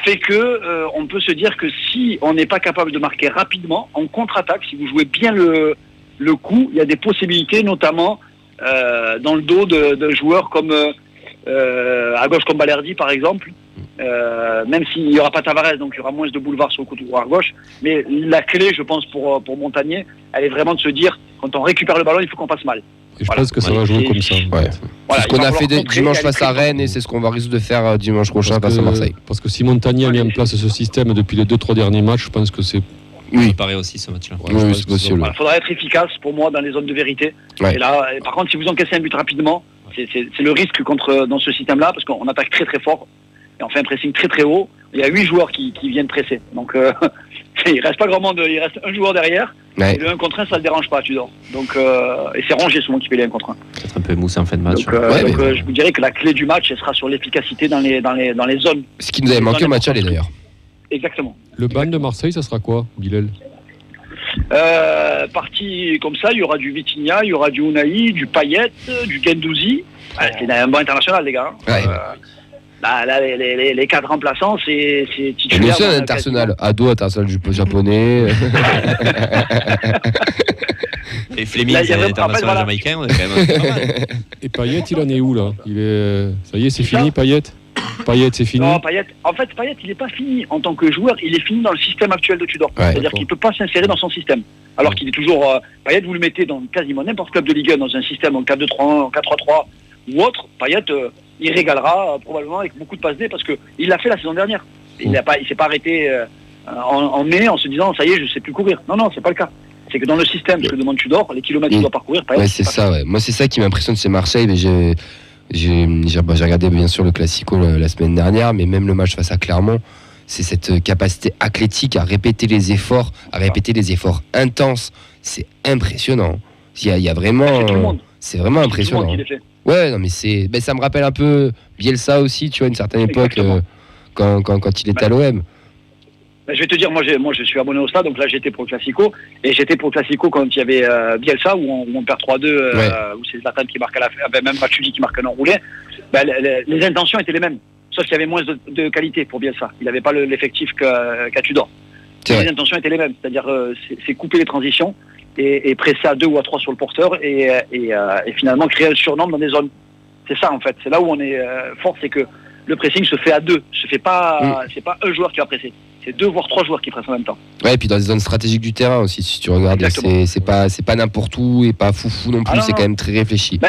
fait que on peut se dire que si on n'est pas capable de marquer rapidement, en contre-attaque, si vous jouez bien le coup, il y a des possibilités, notamment dans le dos de joueurs comme à gauche comme Balerdi par exemple, même s'il n'y aura pas Tavares, donc il y aura moins de boulevard sur le côté à gauche, mais la clé je pense pour Montagnier, elle est vraiment de se dire quand on récupère le ballon il faut qu'on passe mal.
Et je pense que ça va jouer comme ça.
Ouais. C'est ce qu'on a fait dimanche face à Rennes et c'est ce qu'on va résoudre de faire dimanche prochain face à Marseille.
Parce que si Montagnier a mis en place ce système depuis les 2-3 derniers matchs, je pense que c'est...
Oui, il paraît aussi ce match-là.
Oui, c'est possible.
Il faudra être efficace pour moi dans les zones de vérité. Et là, par contre, si vous encaissez un but rapidement, c'est le risque dans ce système-là, parce qu'on attaque très très fort et on fait un pressing très très haut. Il y a 8 joueurs qui viennent presser. Donc il reste pas grand monde, il reste un joueur derrière. Et le 1 contre 1, ça le dérange pas, tu dors. Donc et c'est Rangier souvent qui fait les 1 contre 1.
Peut-être un peu moussé en fin de match.
Donc, je vous dirais que la clé du match, elle sera sur l'efficacité dans les zones.
Ce qui nous avait manqué au match aller d'ailleurs.
Exactement.
Le ban de Marseille, ça sera quoi, Bilal?
Parti comme ça, il y aura du Vitinha, il y aura du Unai, du Payet, du Guendouzi. C'est un banc international, les gars. Là, les 4 remplaçants, c'est titulaire.
Nous aussi, un international. Ado, international japonais.
Et Fleming, c'est international jamaïcain. On est quand même pas mal.
Et Payet, il en est où là? Ça y est, c'est fini, Payet? Payet, c'est fini?
Non, Payet, il n'est pas fini en tant que joueur, il est fini dans le système actuel de Tudor. C'est-à-dire qu'il ne peut pas s'insérer dans son système. Alors qu'il est toujours... Payet, vous le mettez dans quasiment n'importe quel club de Ligue 1, dans un système en 4-2-3-1, en 4-3-3 ou autre. Payet, il régalera probablement avec beaucoup de passes D parce qu'il l'a fait la saison dernière. Il ne s'est pas arrêté en mai en se disant ça y est, je ne sais plus courir. Non, c'est pas le cas. C'est que dans le système que demande Tudor, les kilomètres qu'il doit parcourir, Payet...
c'est ça, ouais. Moi, c'est ça qui m'impressionne, c'est Marseille, mais j'ai regardé bien sûr le Classico la semaine dernière, mais même le match face à Clermont, c'est cette capacité athlétique à répéter les efforts, intenses. C'est impressionnant. Il y a vraiment, c'est vraiment impressionnant. Ouais, non mais ça me rappelle un peu Bielsa aussi, tu vois, à une certaine époque quand il était à l'OM.
Je vais te dire, moi je suis abonné au stade, donc là j'étais pour le Classico, et j'étais pour le Classico quand il y avait Bielsa, où on perd 3-2, où c'est Zlatan qui marque à la fin, même Matuidi qui marque un enroulé. Les intentions étaient les mêmes, sauf qu'il y avait moins de qualité pour Bielsa. Il n'avait pas l'effectif qu'a Tudor. Les intentions étaient les mêmes, c'est-à-dire c'est couper les transitions et presser à 2 ou à 3 sur le porteur et finalement créer un surnombre dans des zones. C'est ça en fait, c'est là où on est fort, c'est que le pressing se fait à 2, c'est pas un joueur qui va presser. C'est 2 voire 3 joueurs qui pressent en même temps. Ouais,
et puis dans les zones stratégiques du terrain aussi, si tu regardes, c'est pas n'importe où et pas foufou non plus, c'est quand même très réfléchi.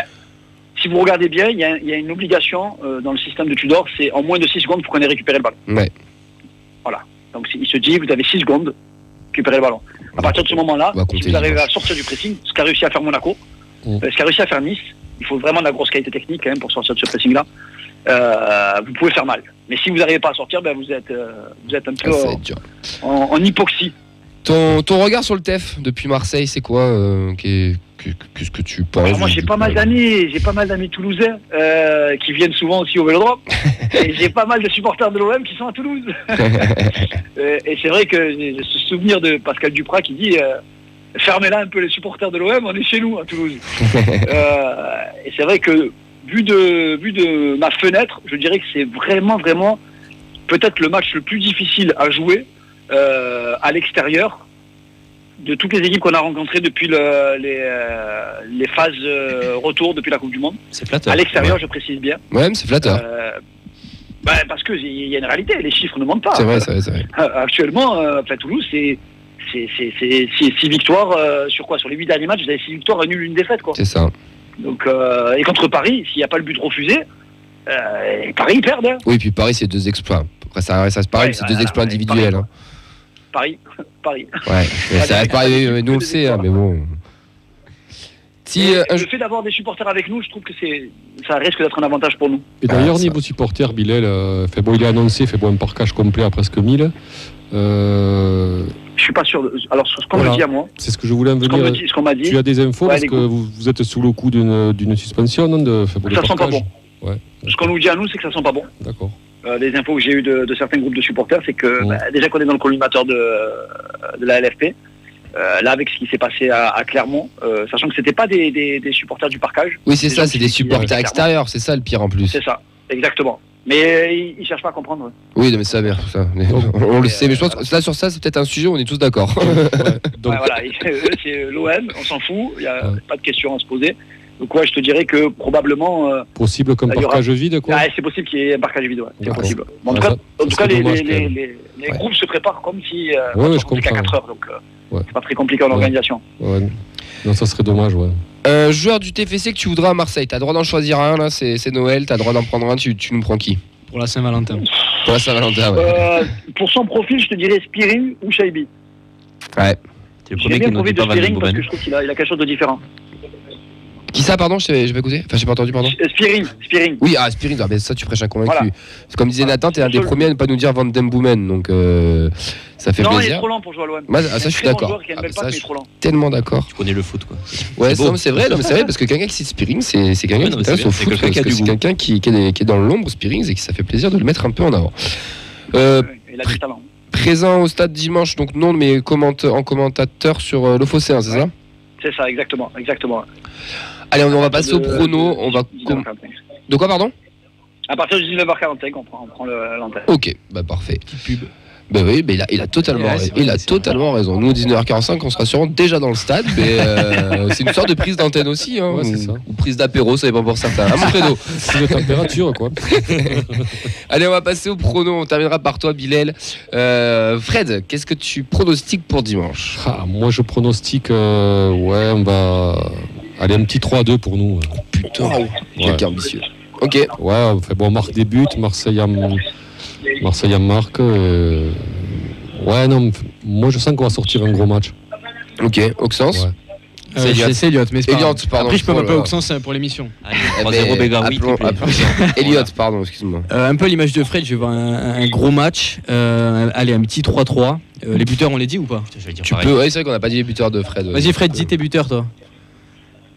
Si vous regardez bien, il y a une obligation dans le système de Tudor, c'est en moins de 6 secondes, il faut qu'on ait récupéré le ballon.
Ouais.
Voilà. Donc il se dit, vous avez 6 secondes pour récupérer le ballon. À partir de ce moment-là, si vous arrivez à sortir du pressing, ce qu'a réussi à faire Monaco, ce qu'a réussi à faire Nice, il faut vraiment de la grosse qualité technique quand même pour sortir de ce pressing-là. Vous pouvez faire mal. Mais si vous n'arrivez pas à sortir, vous êtes un peu en hypoxie.
Ton regard sur le TEF depuis Marseille, c'est quoi que qu'est-ce que tu penses?
Alors moi j'ai pas mal d'amis toulousains qui viennent souvent aussi au Vélodrome et j'ai pas mal de supporters de l'OM qui sont à Toulouse. Et c'est vrai que j'ai ce souvenir de Pascal Duprat qui dit fermez-la un peu les supporters de l'OM, on est chez nous à Toulouse. Et c'est vrai que vu de ma fenêtre, je dirais que c'est vraiment peut-être le match le plus difficile à jouer à l'extérieur de toutes les équipes qu'on a rencontrées depuis les phases retour depuis la Coupe du Monde.
C'est flatteur.
À l'extérieur, je précise bien.
Ouais, mais c'est flatteur.
Parce qu'il y a une réalité, les chiffres ne mentent pas.
C'est vrai.
Actuellement, Toulouse, c'est 6 victoires sur quoi? Sur les 8 derniers matchs, vous avez 6 victoires, un nul, une défaite, quoi.
C'est ça.
Donc, et contre Paris, s'il n'y a pas le but refusé, Paris perd. Hein.
Oui, puis Paris, c'est 2 exploits. Après, ça se pareil, c'est 2 exploits individuels.
Paris.
Ouais, ça reste pareil, nous on le sait, mais bon.
Le fait d'avoir des supporters avec nous, je trouve que ça risque d'être un avantage pour nous.
Et d'ailleurs, niveau supporter, Bilal, il est annoncé, un parquage complet à presque 1000.
Je suis pas sûr. Alors, ce qu'on me dit à moi.
C'est ce que je voulais en venir.
Ce qu'on m'a dit.
Tu as des infos parce que vous êtes sous le coup d'une suspension, non,
ça sent pas bon.
Ouais.
Ce qu'on nous dit à nous, c'est que ça sent pas bon.
D'accord.
Les infos que j'ai eues de certains groupes de supporters, c'est que déjà qu'on est dans le collimateur de la LFP, là avec ce qui s'est passé à Clermont, sachant que c'était pas des supporters du parquage.
Oui, c'est ça, c'est des supporters extérieurs, c'est ça le pire en plus.
C'est ça, exactement. Mais ils cherchent pas à comprendre.
Oui, mais ça, on le sait, mais je pense que là sur ça, c'est peut-être un sujet où on est tous d'accord.
Donc... voilà, c'est l'OM, on s'en fout, il n'y a pas de question à se poser. Donc je te dirais que probablement...
possible comme parquage vide, quoi.
C'est possible qu'il y ait un parquage vide, c'est possible. En tout cas, les groupes se préparent comme si on se complique à 4 heures, donc c'est pas très compliqué en organisation.
Ouais. Non, ça serait dommage,
joueur du TFC que tu voudras à Marseille, t'as le droit d'en choisir un, là, c'est Noël, t'as le droit d'en prendre un, tu nous prends qui?
Pour la Saint-Valentin.
Pour la Saint-Valentin, ouais.
Pour son profil, je te dirais Spiring ou Shaibi.
Ouais.
C'est le premier qui nous dit pas
Spiring parce que je trouve qu'il a quelque chose de différent.
Qui ça, pardon? J'ai pas écouté. Enfin, j'ai pas entendu, pardon.
Spiring.
Oui, Spiring, mais ça, tu prêches un convaincu.
Voilà.
Comme disait Nathan, t'es un des premiers à ne pas nous dire Van Den Boomen, donc ça fait plaisir.
Non, il est trop lent pour jouer à l'OM.
Ça, je suis d'accord.
Ça, je suis
tellement d'accord.
Tu connais le foot, quoi.
Ouais, c'est vrai, parce que quelqu'un qui cite Spiring, c'est quelqu'un qui intéresse au foot. C'est quelqu'un qui est dans l'ombre, Spiring, et que ça fait plaisir de le mettre un peu en avant.
Il a du talent.
Présent au stade dimanche, donc non, mais en commentateur sur le Phocéen, c'est ça?
C'est ça, exactement.
Allez, on va passer au prono. De quoi, pardon?
À partir de 19h45, on prend l'antenne.
Ok, parfait. Petite pub. Oui, mais il a totalement raison. Nous, 19h45, on sera sûrement déjà dans le stade, mais c'est une sorte de prise d'antenne aussi,
c'est ça.
Ou prise d'apéro, ça dépend pour certains. À mon credo.
C'est de température, quoi.
Allez, on va passer au prono. On terminera par toi, Bilal. Fred, qu'est-ce que tu pronostiques pour dimanche?
Moi, je pronostique, on va aller un petit 3-2 pour nous.
Oh, putain, quelqu'un ambitieux. Ok.
Ouais, on marque des buts. Marseille en marque. Moi je sens qu'on va sortir un gros match.
Ok, Auxence.
C'est Elliot, mais c'est pas
Elliot, pardon.
Après, je peux m'appeler Auxence pour l'émission.
3-0 Bégaoui.
Elliot, pardon, excuse-moi.
Un peu l'image de Fred, je vais voir un gros match. Allez, un petit 3-3. Les buteurs, on les dit ou pas?
Tu peux, c'est vrai qu'on n'a pas dit les buteurs de Fred.
Vas-y, Fred, dis tes buteurs, toi.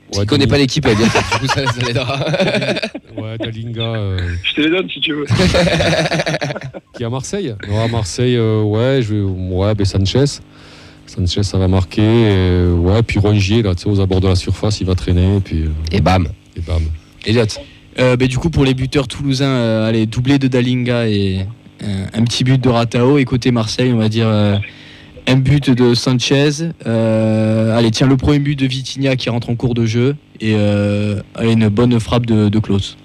Tu connais pas l'équipe, elle du coup ça l'aidera.
Ouais, Dalinga.
Je te les donne si tu veux.
Qui est à Marseille? Non, à Marseille, Sanchez. Sanchez, ça va marquer. Puis Rongier, là, aux abords de la surface, il va traîner.
Et bam.
Elliot. Du coup, pour les buteurs toulousains, allez, doublé de Dalinga et un petit but de Ratao. Et côté Marseille, on va dire un but de Sanchez. Allez, tiens, le premier but de Vitinha qui rentre en cours de jeu. Et une bonne frappe de Klose.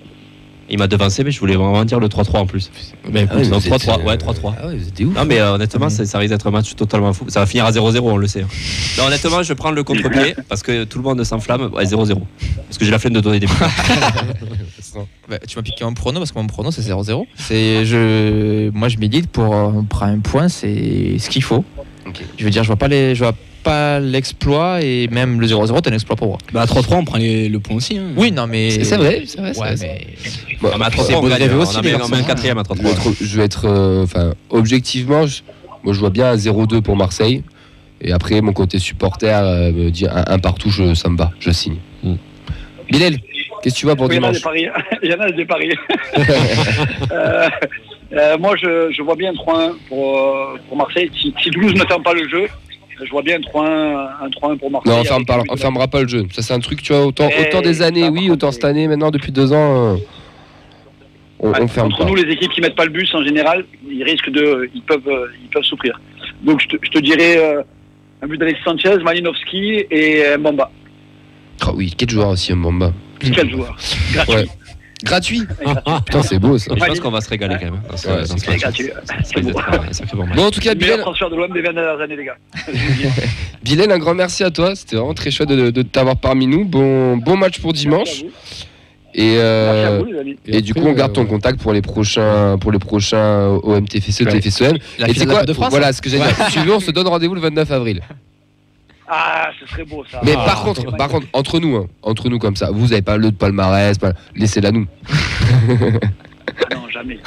Il m'a devancé, mais je voulais vraiment dire le 3-3 en plus. 3-3, ouais, 3-3.
Ah ouais, c'était ouf.
Non, mais honnêtement, ça risque d'être un match totalement fou. Ça va finir à 0-0, on le sait. Non, honnêtement, je prends le contre-pied parce que tout le monde s'enflamme. Ouais, 0-0. Parce que j'ai la flemme de donner des buts.
Tu m'as piqué mon prono parce que mon prono c'est 0-0. Moi je milite pour prendre un point, c'est ce qu'il faut. Okay. Je veux dire, je vois pas l'exploit et même le 0-0 c'est un exploit pour moi.
À 3-3 on prend le point aussi.
Oui, non mais
c'est vrai.
Ouais, mais à 3-3 on gagne aussi. On met un quatrième à 3-3.
Je vais être objectivement, moi je vois bien à 0-2 pour Marseille. Et après, mon côté supporter me dit un partout, ça me va, je signe. Bilal, qu'est-ce que tu vois pour dimanche?
Il y en a des paris. Moi, je vois bien 3-1 pour Marseille. Si Toulouse ne ferme pas le jeu, je vois bien un 3-1 pour Marseille.
Non, on fermera pas le jeu. Ça, c'est un truc, tu vois, autant des années, oui, autant cette année, maintenant, depuis 2 ans, on ferme pas.
Entre nous, les équipes qui mettent pas le bus, en général, ils peuvent souffrir. Donc, je te dirais un but d'Alexis Sanchez, Malinowski et Mbamba.
Oh oui, quel joueur aussi, Mbamba.
Quel joueur. Gratuit.
Ouais. Gratuit. Putain, c'est beau ça.
Je pense qu'on va se régaler quand même.
C'est gratuit.
Bon, en tout cas,
Meilleur
Bilal,
transfert de l'OM des 20 dernières années, les gars.
Bilal, un grand merci à toi. C'était vraiment très chouette de t'avoir parmi nous. Bon match pour dimanche. Et,
Merci à vous, les amis.
et du coup, on garde ton contact pour les prochains OM TFC, TFCOM.
La
Et
finale
c'est
de
quoi
la Coupe de France.
Voilà ce que j'ai dit. Si tu veux, on se donne rendez-vous le 29 avril.
Ah, ce serait beau, ça.
Mais par contre, entre nous comme ça, vous n'avez pas le palmarès, laissez-la nous.
Non, jamais.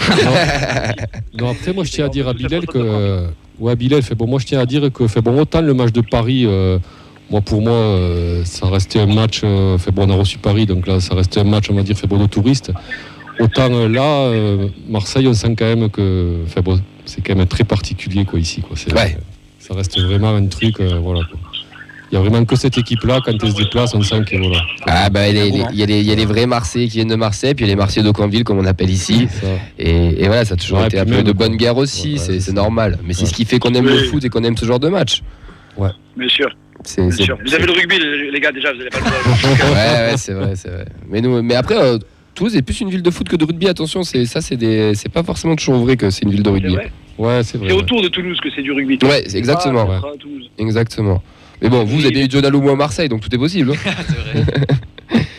Non, après, moi, je tiens à dire à Bilal que. Ouais, Bilal fait bon. Moi, je tiens à dire que fait bon. Autant le match de Paris, pour moi, ça restait un match. Fait bon, on a reçu Paris, donc là, ça restait un match, on va dire, fait bon de touristes. Autant là, Marseille, on sent quand même que. Fait bon, c'est quand même très particulier, quoi, ici, quoi.
Ouais.
Ça reste vraiment un truc, voilà. Quoi. Il n'y a vraiment que cette équipe-là, quand elle se déplace, on sent que voilà.
Ah bah il y a les vrais Marseillais qui viennent de Marseille, puis il y a les Marseillais d'Aucanville comme on appelle ici. Et voilà, ça a toujours été un peu de bonne guerre aussi, c'est normal. Mais c'est ce qui fait qu'on aime le foot et qu'on aime ce genre de match.
Ouais.
Bien sûr.
C'est
sûr. Vous avez le rugby, les gars, déjà, vous n'avez pas le droit.
Ouais, c'est vrai. Mais après, Toulouse est plus une ville de foot que de rugby. Attention, c'est pas forcément toujours vrai que c'est une ville de rugby.
Ouais, c'est vrai.
C'est autour de Toulouse que c'est du rugby.
Ouais, c'est exactement. Exactement. Mais bon, vous avez eu John Alou à Marseille, donc tout est possible.
C'est vrai.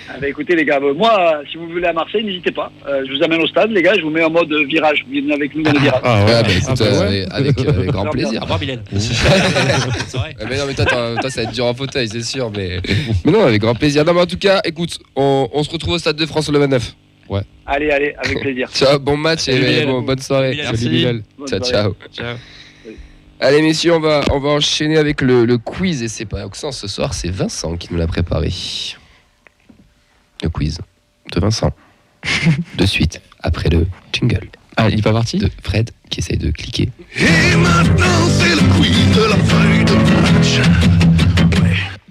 Ah bah écoutez les gars, moi, si vous voulez à Marseille, n'hésitez pas. Je vous amène au stade, les gars, je vous mets en mode virage. Vous venez avec nous dans le virage.
Avec grand plaisir.
Au revoir, Bilal.
Mais non, mais toi, ça va être dur en fauteuil, c'est sûr. Mais non, avec grand plaisir. Non, mais en tout cas, écoute, on se retrouve au Stade de France le 29.
Ouais.
Allez, avec plaisir.
Ciao, bon match et bonne soirée.
Merci.
Bilal.
Ciao. Allez messieurs, on va enchaîner avec le quiz. Et c'est pas Oxens ce soir, c'est Vincent qui nous l'a préparé. Le quiz de Vincent. De suite, après le jingle.
Ah, il est pas parti
de Fred qui essaye de cliquer.
Et maintenant, c'est le quiz de la feuille de match.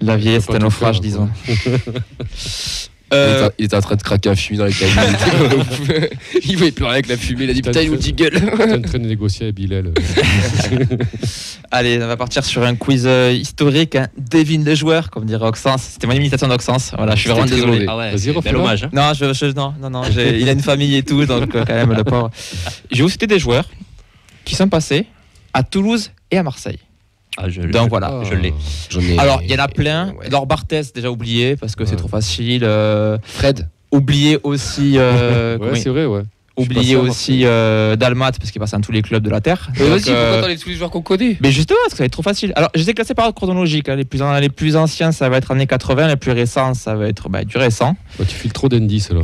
La vieillesse est un naufrage, disons.
Il était en train de craquer un fumier dans les cabines. Il voyait plus rien avec la fumée. Il a dit putain, il nous dit gueule.
T'es en train de négocier avec Bilal.
Allez, on va partir sur un quiz historique. Hein. Devine les joueurs, comme dirait Oxens. C'était mon imitation d'Oxens. Voilà, je suis vraiment désolé.
Ah ouais,
Vas-y,
c'est
refais-le.
bel hommage. Hein.
Non, il a une famille et tout, donc quand même, le pauvre. Je vais vous citer des joueurs qui sont passés à Toulouse et à Marseille. Donc voilà.
Je l'ai.
Alors, il y en a plein.
Ouais.
Laure Barthès, déjà oublié, parce que c'est trop facile.
Fred.
Oublié aussi.
Ouais, c'est vrai, ouais.
Oublié aussi Dalmat, parce qu'il passe dans tous les clubs de la Terre.
Mais
Donc,
vas-y, pourquoi t'enlèves tous les joueurs qu'on connaît?
mais justement, parce que ça va être trop facile. Alors, je les ai classés par ordre chronologique. Hein. Les plus anciens, ça va être années 80. Les plus récents, ça va être du récent.
Bah, tu files trop d'indices, là.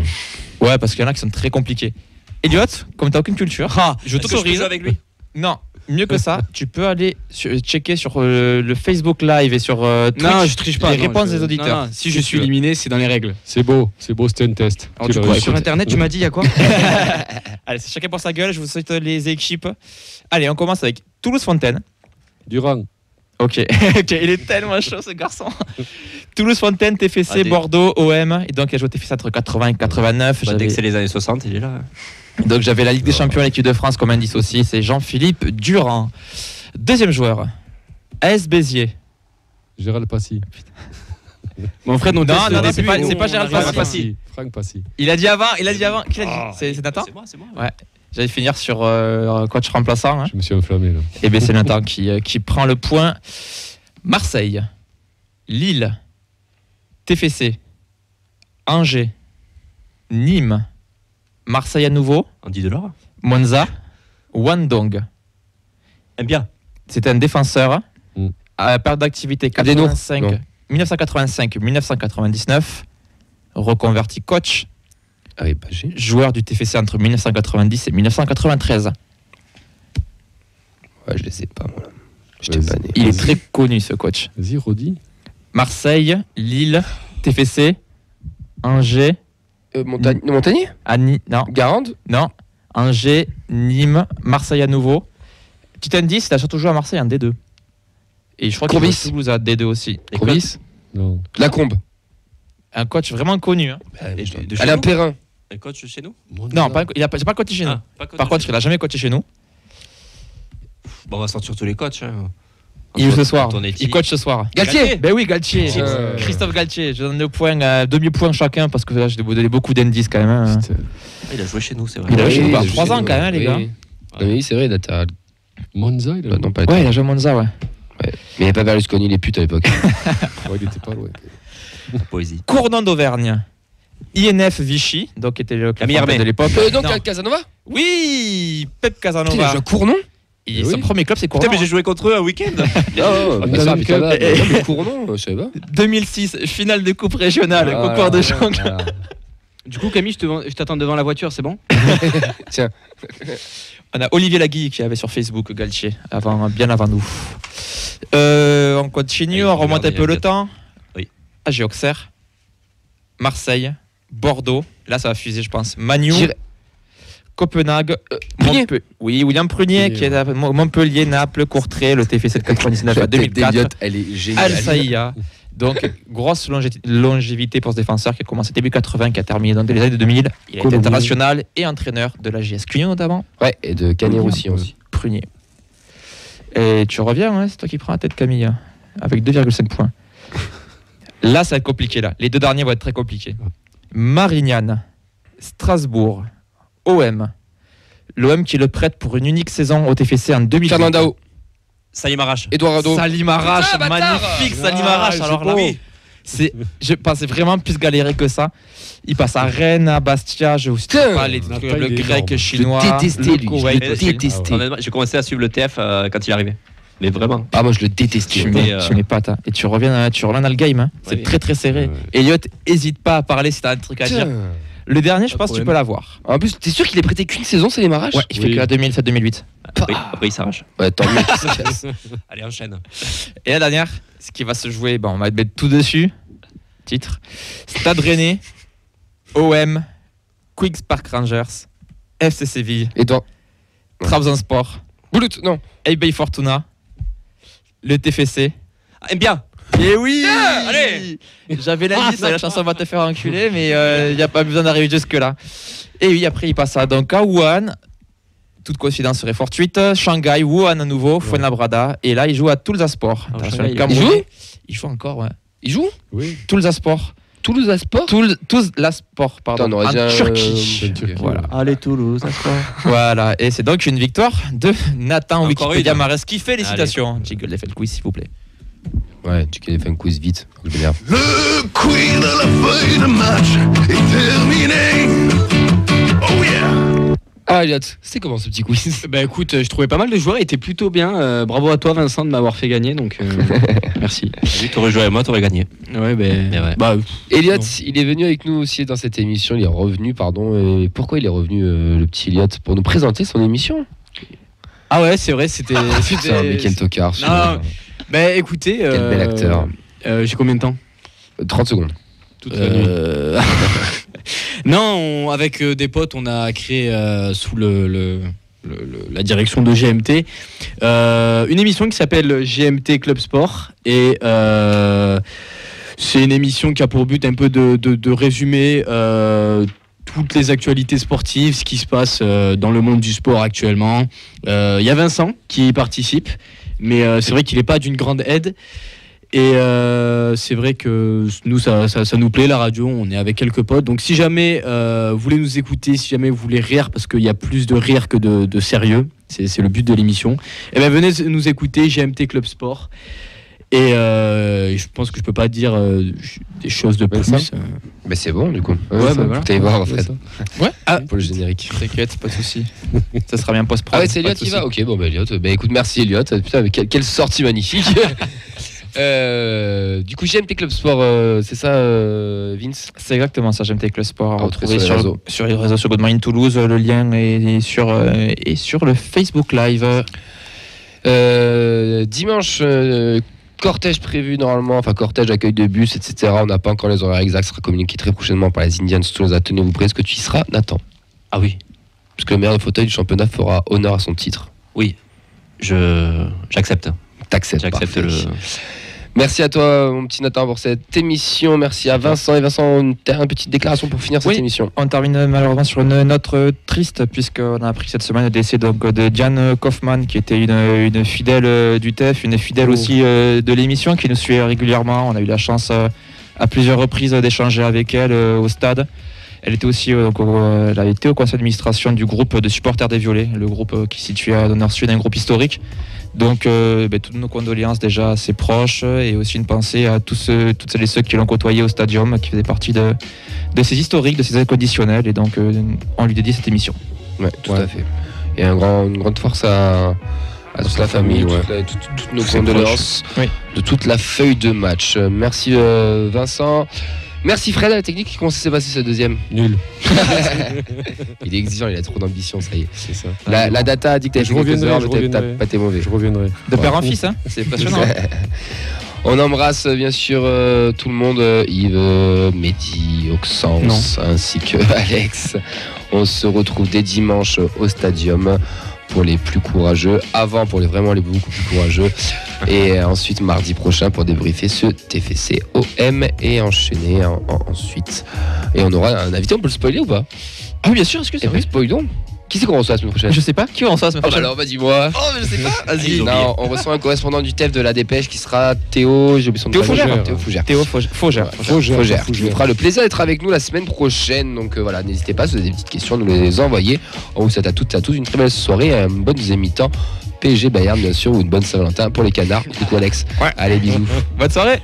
Ouais, parce qu'il y en a qui sont très compliqués. Elliot, comme t'as aucune culture, je t'autorise.
avec lui.
Non, mieux que ça, tu peux aller checker sur le Facebook Live et sur Twitch
Non, je triche pas.
les réponses des auditeurs.
Non, si je suis éliminé, c'est dans les règles.
C'est beau, c'était un test.
Alors,
Tu
du
l'as
coup,
réussi.
sur internet, tu m'as dit, il y a quoi?
Allez, c'est chacun pour sa gueule. Je vous souhaite les équipes. Allez, on commence avec Toulouse-Fontaine.
Durand.
Ok, il est tellement chaud ce garçon. Toulouse-Fontaine, TFC,
Ah,
Bordeaux, OM. Et donc, il a joué TFC entre 80 et 89.
Dès que c'est les années 60, il est là.
Donc, j'avais la Ligue des Champions et l'équipe de France comme indice aussi. C'est Jean-Philippe Durand. Deuxième joueur, AS Béziers.
Gérald Passy.
Mon frère, non,
c'est pas Gérald Passy.
Franck Passy.
Il a dit avant. Qui l'a dit? C'est Nathan?
C'est moi.
Ouais. J'allais finir sur coach remplaçant. Hein.
Je me suis enflammé, là.
Et bien, c'est Nathan qui prend le point. Marseille, Lille, TFC, Angers, Nîmes, Marseille à nouveau,
Andy Delors.
Monza, Wandong.
Aime bien.
C'était un défenseur. À période d'activité
Adeno.
1985-1999. Reconverti coach.
Ah oui, j'ai.
Joueur du TFC entre 1990 et 1993.
Ouais, je les sais pas, moi. J'étais pas né.
Il est très connu, ce coach.
Vas-y, Rodi.
Marseille, Lille, TFC, Angers,
Montagnier
non,
Garande
non, Angers, Nîmes, Marseille à nouveau. Petit indice, il a surtout joué à Marseille en D2. Et je crois qu'il joue à Toulouse à D2 aussi.
Courbis
Non.
Lacombe.
Un coach vraiment connu. Hein.
Alain Perrin.
Un coach chez nous?
Non, il n'a pas coaché chez nous. Par contre, il n'a jamais coaché chez nous.
Bon, on va sortir tous les coachs. Hein.
Il joue ce soir.
Antonetti.
Il coach ce soir.
Galtier.
Ben oui, Galtier.
Christophe
Galtier. Je donne le point, demi-point chacun parce que là, je vais vous donner beaucoup d'indices quand même. Hein.
Il a joué chez nous, c'est vrai.
Il a joué chez nous.
Oui,
3 ans quand même, les gars.
Oui, c'est vrai, il a
Monza, il a...
non, pas
Ouais, il a joué à Monza, ouais.
Mais il n'y avait pas Berlusconi, les putes à l'époque.
Ouais, il était pas loin.
Poésie.
Cournon d'Auvergne. INF Vichy, donc qui était le club
Camille Hermé.
de l'époque.
Donc
Non.
Casanova
Oui, Pep
Putain, il a
Casanova.
joué à Cournon
Et
Oui.
son premier club, c'est Cournon.
Putain, mais j'ai joué contre eux un week-end.
Non,
mais ça,
putain,
putain,
mais Cournon, je savais pas.
2006, finale de coupe régionale,
Ah,
concours de
voilà,
jongle.
voilà.
Du coup, Camille, je t'attends devant la voiture, c'est bon?
Tiens,
On a Olivier Lagui qui avait sur Facebook Galtier, bien avant nous. On continue, on remonte un peu le temps.
Oui.
AG Auxerre, Marseille, Bordeaux, là ça va fuser je pense, Magnou,
J'irais-
Copenhague,
Prunier.
Oui, William Prunier
Prunier,
qui est à Montpellier, Naples, Courtrai, le TFC de 99 à
la tête
2004,
d'Eliott, elle est géniale.
Al Saïa. Donc, grosse longévité pour ce défenseur qui a commencé début 80, qui a terminé dans les années 2000. Il a été international et entraîneur de la JS Cluny notamment.
Ouais, et de Canet-Roussillon aussi.
Prunier. Et tu reviens, hein, c'est toi qui prends la tête, Camille, hein, avec 2,5 points. Là, ça va être compliqué. Là. Les deux derniers vont être très compliqués. Marignane, Strasbourg, OM. L'OM qui le prête pour une unique saison au TFC en 2000.
Fernandao,
Salim Arrache.
Edouard Rado.
Salim Arrache,
Putain, bâtard.
magnifique Salim Arrache.
c'est
Alors là,
beau.
je pensais vraiment plus galérer que ça. Il passe à Rennes, à Bastia, je ne sais
Putain.
pas, les
La
clubs
taille, il est
grecs,
énorme.
chinois.
Je détestais,
le
lui,
Koweït
je le
aussi.
détestais.
Honnêtement, j'ai commencé à suivre le TF quand il arrivait. Mais vraiment.
Ah, moi je le détestais.
Tu
Mais,
mets pas, et tu reviens dans le game. Hein. C'est
Oui.
très très serré.
Ouais.
Elliot, hésite pas à parler si t'as un truc à dire.
Putain.
Le dernier, je
Pas de
pense que tu
problème.
peux l'avoir.
En plus, t'es sûr qu'il est prêté qu'une saison, c'est les Maraches
Ouais, il fait
Oui.
que la 2007-2008.
Après, il s'arrache.
Ouais, tant mieux qu'il se casse.
Allez, enchaîne.
Et la dernière, ce qui va se jouer, on va mettre tout dessus. Titre Stade Rennais, OM, Quicks Park Rangers, FC Séville,
Edouard.
Trabzonspor,
Boulout, non.
AB Fortuna, le TFC.
Aime bien.
Et oui
allez.
J'avais l'indice, la chanson va te faire enculer, mais il n'y a pas besoin d'arriver jusque-là. Et oui, après il passe donc à Wuhan. Toute coïncidence serait fortuite. Shanghai, Wuhan à nouveau, Fuenlabrada. Et là, il joue à Toulza-Sport.
Ah,
International
Shanghai,
camerounais.
il
Il joue encore, ouais.
Il joue
Oui.
Toulza-Sport.
Toulouse à Sport
Toulza-Sport, pardon.
Putain, on aurait
En
dit un-
Turquie.
En Turquie,
Voilà.
Allez, Toulouse.
Voilà. Et c'est donc une victoire de Nathan
Encore
Wikipédia
une.
Mareski. Félicitations. Jiggle les quiz, s'il vous plaît.
Ouais, tu connais fait un quiz vite. Je m'énerve.
Le quiz de la feuille de match est terminé. Oh yeah!
Ah, Elliot, c'est comment ce petit quiz
Bah écoute, je trouvais pas mal de joueurs, il était plutôt bien. Bravo à toi, Vincent, de m'avoir fait gagner, donc merci.
Si tu aurais joué avec moi, tu aurais gagné.
Ouais,
Mais ouais.
bah,
Elliot,
Non.
il est venu avec nous aussi dans cette émission. Il est revenu, pardon. Et pourquoi il est revenu, le petit Elliot Pour nous présenter son émission.
ah ouais, c'est vrai, c'était.
Putain, mais quel tocard.
Non, bah écoutez.
Quel bel acteur.
J'ai combien de temps
30 secondes.
Toute la nuit.
Non, avec des potes, on a créé sous la direction de GMT une émission qui s'appelle GMT Club Sport. Et c'est une émission qui a pour but un peu de résumer toutes les actualités sportives, ce qui se passe dans le monde du sport actuellement. Il y a Vincent qui y participe, mais c'est vrai qu'il n'est pas d'une grande aide. Et c'est vrai que nous, ça nous plaît, la radio, on est avec quelques potes. Donc si jamais vous voulez nous écouter, si jamais vous voulez rire, parce qu'il y a plus de rire que de sérieux, c'est le but de l'émission, eh ben venez nous écouter, GMT Club Sport. Et je pense que je peux pas dire des choses de plus.
Vincent
Mais c'est bon, du coup.
Ouais, bah voilà.
Faut aller voir, Fred.
Ouais. Ah,
Pour le générique.
t'inquiète, pas de souci. Ça sera bien post-prod.
Ah ouais, c'est Elliot
pas de
qui
souci.
va. Ok, bon, bah Elliot. Bah écoute, merci Elliot. Putain, mais quelle sortie magnifique. Du coup, GMT Club Sport, c'est ça, Vince
C'est exactement ça, GMT Club Sport.
À retrouver
Retrouver
sur les réseaux.
sur les réseaux, sur Good Morning Toulouse. Le lien est sur le Facebook Live.
Dimanche, cortège prévu normalement, enfin cortège, accueil de bus, etc. On n'a pas encore les horaires exacts, ça sera communiqué très prochainement par les Indians Toulouse. Tenez-vous prêts, est-ce que tu y seras, Nathan?
Ah oui.
Parce que le meilleur fauteuil du championnat fera honneur à son titre.
Oui, j'accepte.
T'acceptes,
J'accepte
parfait.
le.
Merci à toi, mon petit Nathan, pour cette émission. Merci à Vincent. Et Vincent, une petite déclaration pour finir cette émission.
On termine malheureusement sur une note triste, puisqu'on a appris cette semaine le décès donc, de Diane Kaufmann, qui était une fidèle du TEF, une fidèle aussi de l'émission, qui nous suit régulièrement. On a eu la chance à plusieurs reprises d'échanger avec elle au stade. Elle était aussi elle a été au conseil d'administration du groupe de supporters des Violets, le groupe qui est situé à Nord-Sud, un groupe historique. Donc toutes nos condoléances déjà à ses proches et aussi une pensée à toutes celles et ceux qui l'ont côtoyé au stadium, qui faisaient partie de ces historiques, de ces inconditionnels, et donc on lui dédie cette émission.
Ouais, tout à fait. Et une grande force à toute la famille, toutes nos condoléances de toute la feuille de match. Merci Vincent. Merci Fred à la technique. Comment ça s'est passé ce deuxième?
Nul.
Il est exigeant, il a trop d'ambition, ça y est.
C'est ça.
La data a dit que t'avais fait quelques heures, mais t'as pas été mauvais.
Je reviendrai.
De père en fils, hein, c'est passionnant.
On embrasse bien sûr tout le monde, Yves, Mehdi, Oxens, ainsi que Alex. On se retrouve dès dimanche au Stadium pour les plus courageux, pour les beaucoup plus courageux, et ensuite mardi prochain pour débriefer ce TFC OM et enchaîner ensuite. Et on aura un invité, on peut le spoiler ou pas?
Ah oui, bien sûr, excusez-moi.
Et puis spoilons. Qui c'est qu'on reçoit la semaine prochaine?
Je sais pas, qui on reçoit la semaine prochaine?
Alors, vas-y, moi.
Oh, mais je sais pas, vas-y.
Non, on reçoit un correspondant du TEF de la Dépêche qui sera Théo, j'ai oublié son nom. Théo Fougère.
Théo Fougère.
Qui nous fera le plaisir d'être avec nous la semaine prochaine. Donc voilà, n'hésitez pas, si vous avez des petites questions, nous les envoyer. On vous souhaite à toutes et à tous une très belle soirée et un bon deuxième mi-temps. PSG Bayern, bien sûr, ou une bonne Saint-Valentin pour les canards. Coucou Alex.
Ouais.
Allez, bisous.
Bonne soirée.